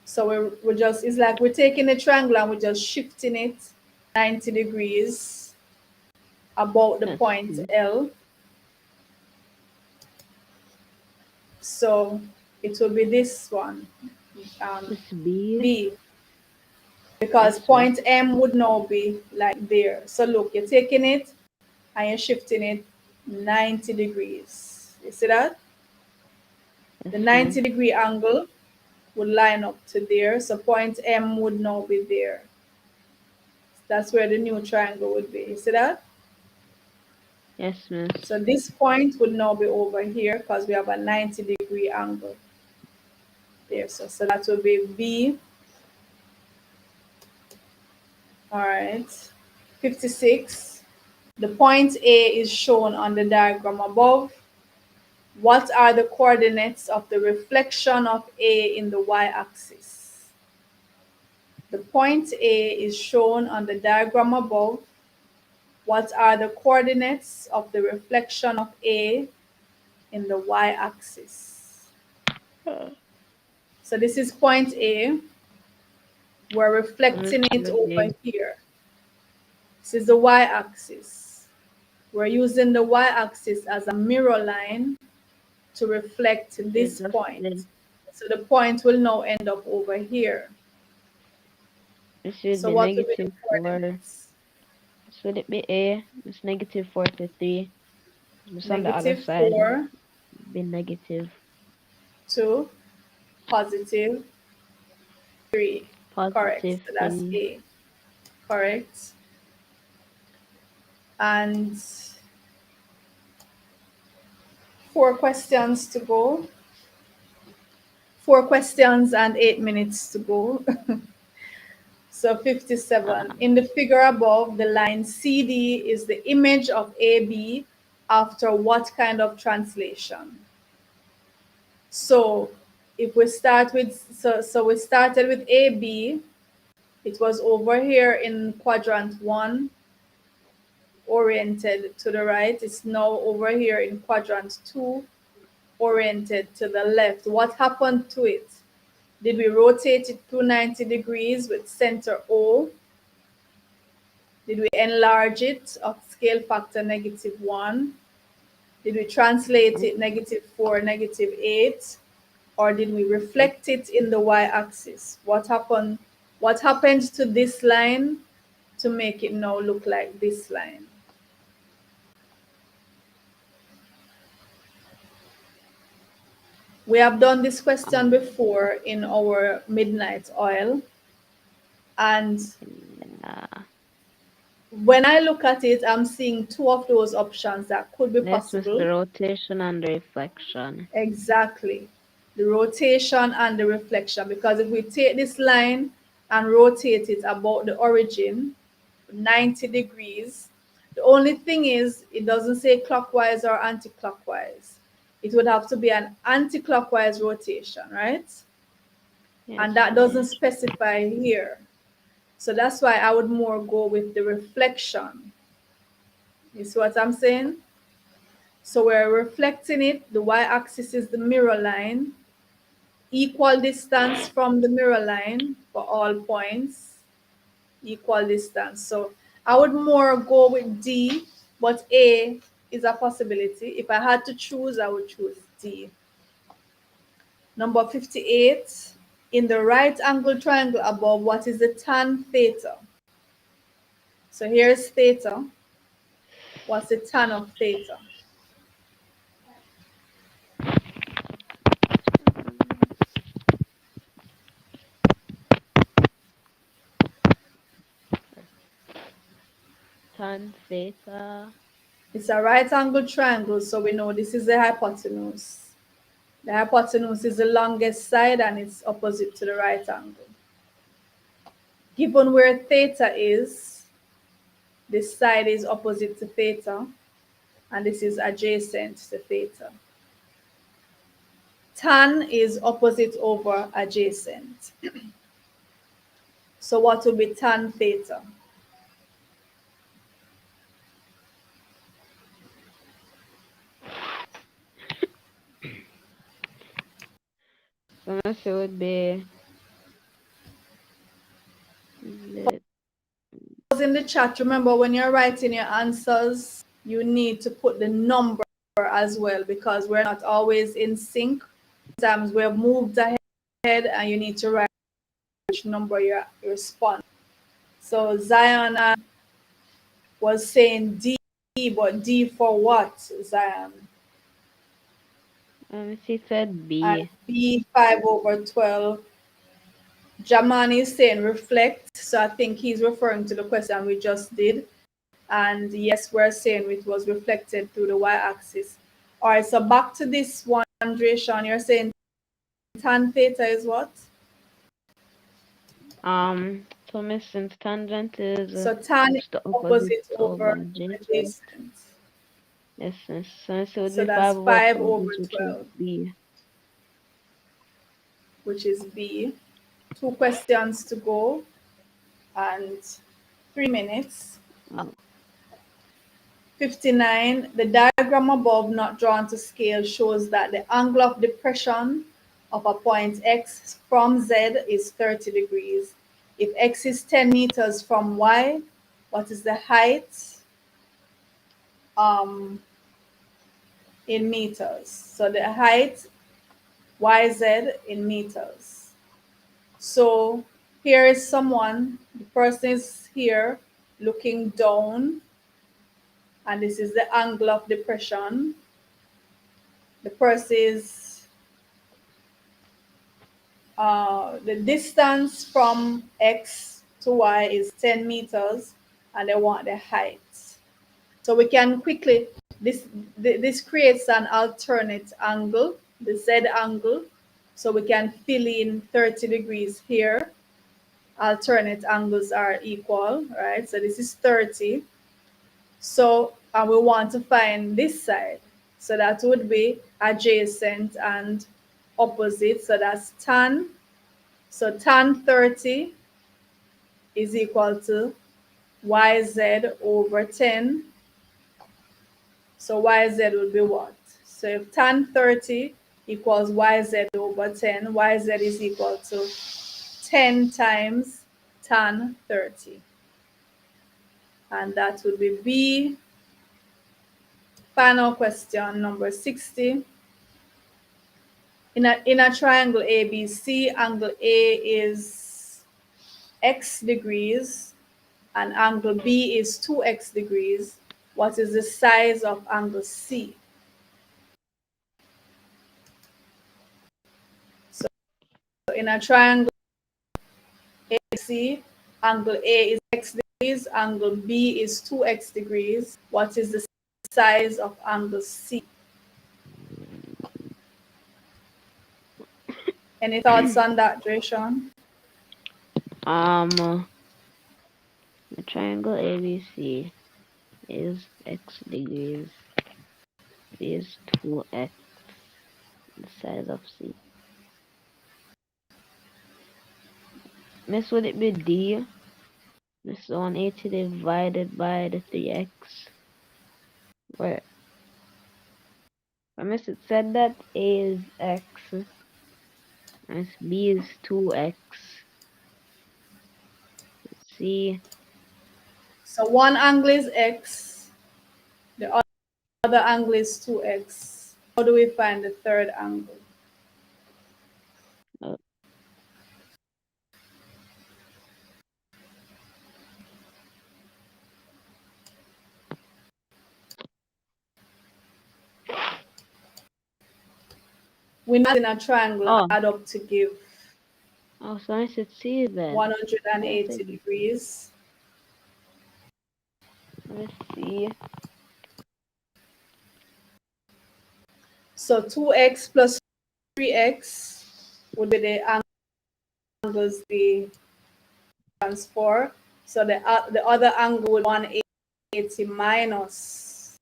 So we're just, it's like we're taking a triangle and we're just shifting it 90 degrees about the point L. So it will be this one, B. Because point M would now be like there. So look, you're taking it and you're shifting it 90 degrees. You see that? The 90-degree angle would line up to there. So point M would now be there. That's where the new triangle would be. You see that? Yes, miss. So this point would now be over here because we have a 90-degree angle there. So that will be B. All right. 56. The point A is shown on the diagram above. What are the coordinates of the reflection of A in the y-axis? The point A is shown on the diagram above. What are the coordinates of the reflection of A in the y-axis? So this is point A. We're reflecting it over here. This is the y-axis. We're using the y-axis as a mirror line to reflect this point. So the point will now end up over here. So what will be the coordinates? So would it be A? It's negative 43. Just on the other side, 4 be negative 2, positive 3. Correct. So that's A. Correct. And 4 questions to go. 4 questions and 8 minutes to go. So 57. In the figure above, the line CD is the image of AB after what kind of translation? So if we start with, so we started with AB. It was over here in quadrant 1, oriented to the right. It's now over here in quadrant 2, oriented to the left. What happened to it? Did we rotate it 290 degrees with center O? Did we enlarge it of scale factor -1? Did we translate it -4, -8? Or did we reflect it in the y-axis? What happened? What happened to this line to make it now look like this line? We have done this question before in our midnight oil. And when I look at it, I'm seeing 2 of those options that could be possible. The rotation and the reflection. Exactly. The rotation and the reflection. Because if we take this line and rotate it about the origin, 90 degrees, the only thing is it doesn't say clockwise or anti-clockwise. It would have to be an anti-clockwise rotation, right? Yes, and that doesn't specify here. So that's why I would more go with the reflection. You see what I'm saying? So we're reflecting it. The y-axis is the mirror line. Equal distance from the mirror line for all points. Equal distance. So I would more go with D, but A is a possibility. If I had to choose, I would choose D. Number 58. In the right angle triangle above, what is the tan theta? So here's theta. What's the tan of theta? Tan theta. It's a right angle triangle, so we know this is the hypotenuse. The hypotenuse is the longest side and it's opposite to the right angle. Given where theta is, this side is opposite to theta, and this is adjacent to theta. Tan is opposite over adjacent. So what will be tan theta? So it would be In the chat, remember when you're writing your answers, you need to put the number as well, because we're not always in sync. Sometimes we've moved ahead and you need to write which number you respond. So Zion was saying D, but D for what, Zion? she said B. And B 5/12. Jamani is saying reflect. So I think he's referring to the question we just did. And yes, we're saying it was reflected through the y-axis. All right, so back to this one, Sean, you're saying tan theta is what? So Miss, since tangent is So tan is the opposite over adjacent. Yes, Miss. So it would be that's 5/12, 5/12, which is B. which is B. 2 questions to go and 3 minutes. 59. The diagram above, not drawn to scale, shows that the angle of depression of a point X from Z is 30 degrees. If X is 10 meters from Y, what is the height in meters? So the height YZ in meters. So here is someone, the person is here looking down, and this is the angle of depression. The person is the distance from X to Y is 10 meters, and they want the height. So we can quickly, this creates an alternate angle, the Z angle. So we can fill in 30 degrees here. Alternate angles are equal, right? So this is 30. So we want to find this side. So that would be adjacent and opposite. So that's tan. So tan 30 is equal to YZ over 10. So YZ would be what? So if tan 30 equals YZ over 10, YZ is equal to 10 times tan 30. And that would be B. Final question number 60. In a triangle ABC, angle A is X degrees and angle B is 2X degrees. What is the size of angle C? So in a triangle ABC, angle A is X degrees, angle B is 2X degrees. What is the size of angle C? Any thoughts on that, Drayshawn? The triangle ABC is X degrees, is 2X, the size of C. Miss, would it be D? This 180 divided by the 3X. Where? I miss it said that A is X, and B is 2X. C. So one angle is X, the other angle is 2X. How do we find the third angle? We know in a triangle add up to give so I said C then. 180 degrees. Let's see. So 2X plus 3X would be the angles, the 4. So the other angle would be 180 minus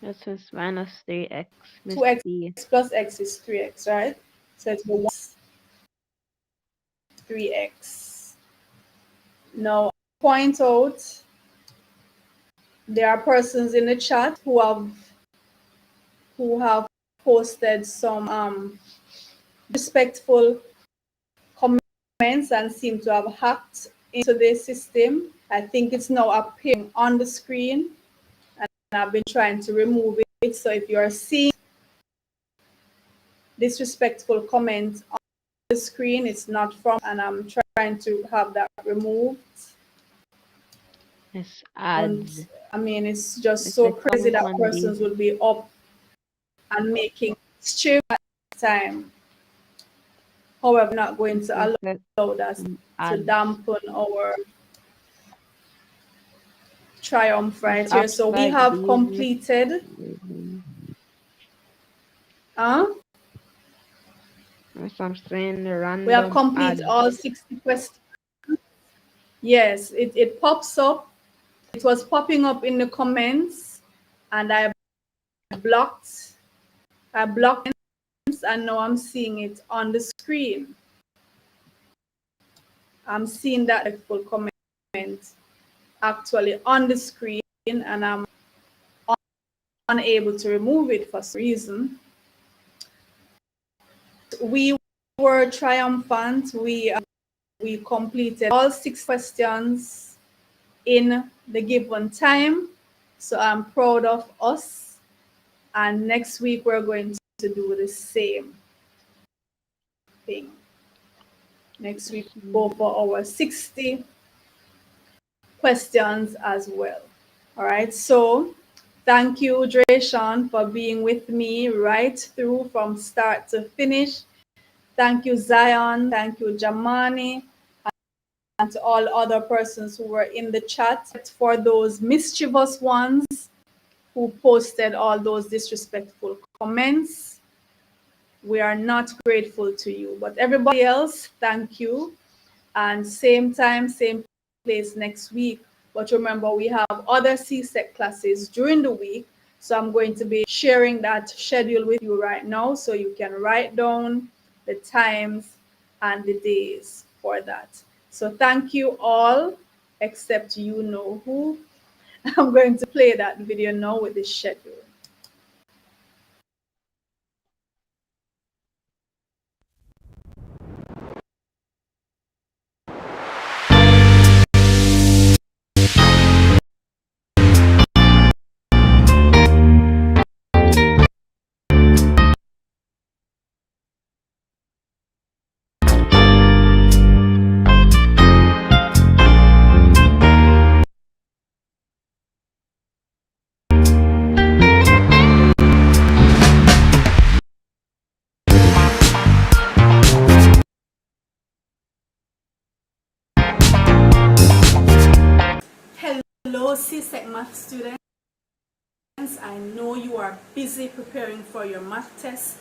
This is minus 3x. 2x plus x is 3x, right? So it's 3x. Now, point out there are persons in the chat who have posted some respectful comments and seem to have hacked into the system. I think it's now appearing on the screen, and I've been trying to remove it. So if you're seeing disrespectful comments on the screen, it's not from, and I'm trying to have that removed. It's And ads. I mean, it's just It's so like crazy that common persons would be up and making stream at time. However, I'm not going to allow that to dampen our triumph right here. So we have completed. I'm saying random We have completed all 60 questions. Yes, it pops up. It was popping up in the comments, and I blocked it, and now I'm seeing it on the screen. I'm seeing that full comment actually on the screen, and I'm unable to remove it for some reason. We were triumphant. We completed all 6 questions in the given time. So I'm proud of us. And next week we're going to do the same thing. Next week we'll go for our 60 questions as well. All right. So thank you, Drayshawn, for being with me right through from start to finish. Thank you, Zion. Thank you, Jamani. And to all other persons who were in the chat, for those mischievous ones who posted all those disrespectful comments. We are not grateful to you. But everybody else, thank you. And same time, same place next week. But remember, we have other CSEC classes during the week. So I'm going to be sharing that schedule with you right now so you can write down the times and the days for that. So thank you all, except you know who. I'm going to play that video now with the schedule. Hello, CSEC math students. I know you are busy preparing for your math tests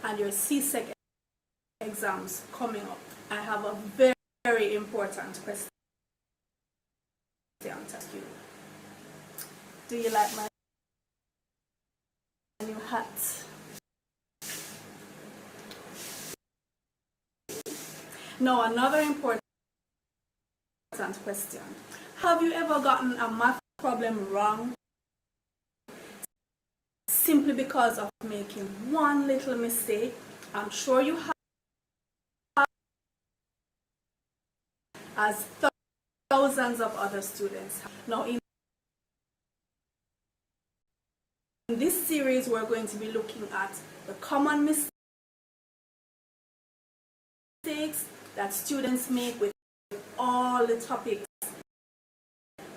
and your CSEC exams coming up. I have a very, very important question to ask you. Do you like my new hat? Now, another important question. Have you ever gotten a math problem wrong simply because of making one little mistake? I'm sure you have, as thousands of other students. Now, in this series, we're going to be looking at the common mistakes that students make with all the topics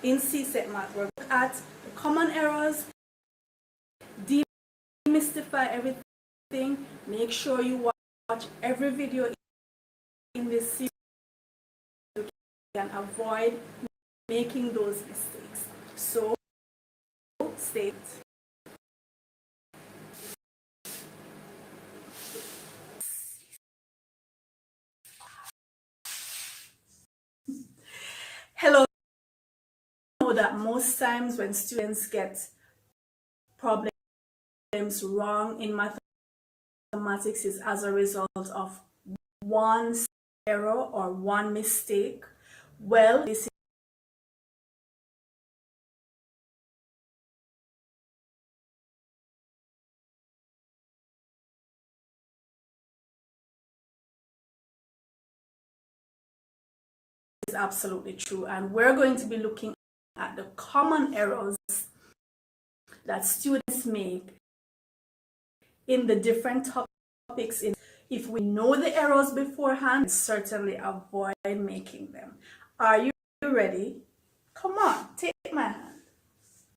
in CSEC math. We're looking at the common errors, demystify everything. Make sure you watch every video in this series so you can avoid making those mistakes. So stay tuned. Hello, I know that most times when students get problems wrong in mathematics is as a result of one error or one mistake. Well, this is absolutely true, and we're going to be looking at the common errors that students make in the different topics. If we know the errors beforehand, certainly avoid making them. Are you ready? Come on, take my hand.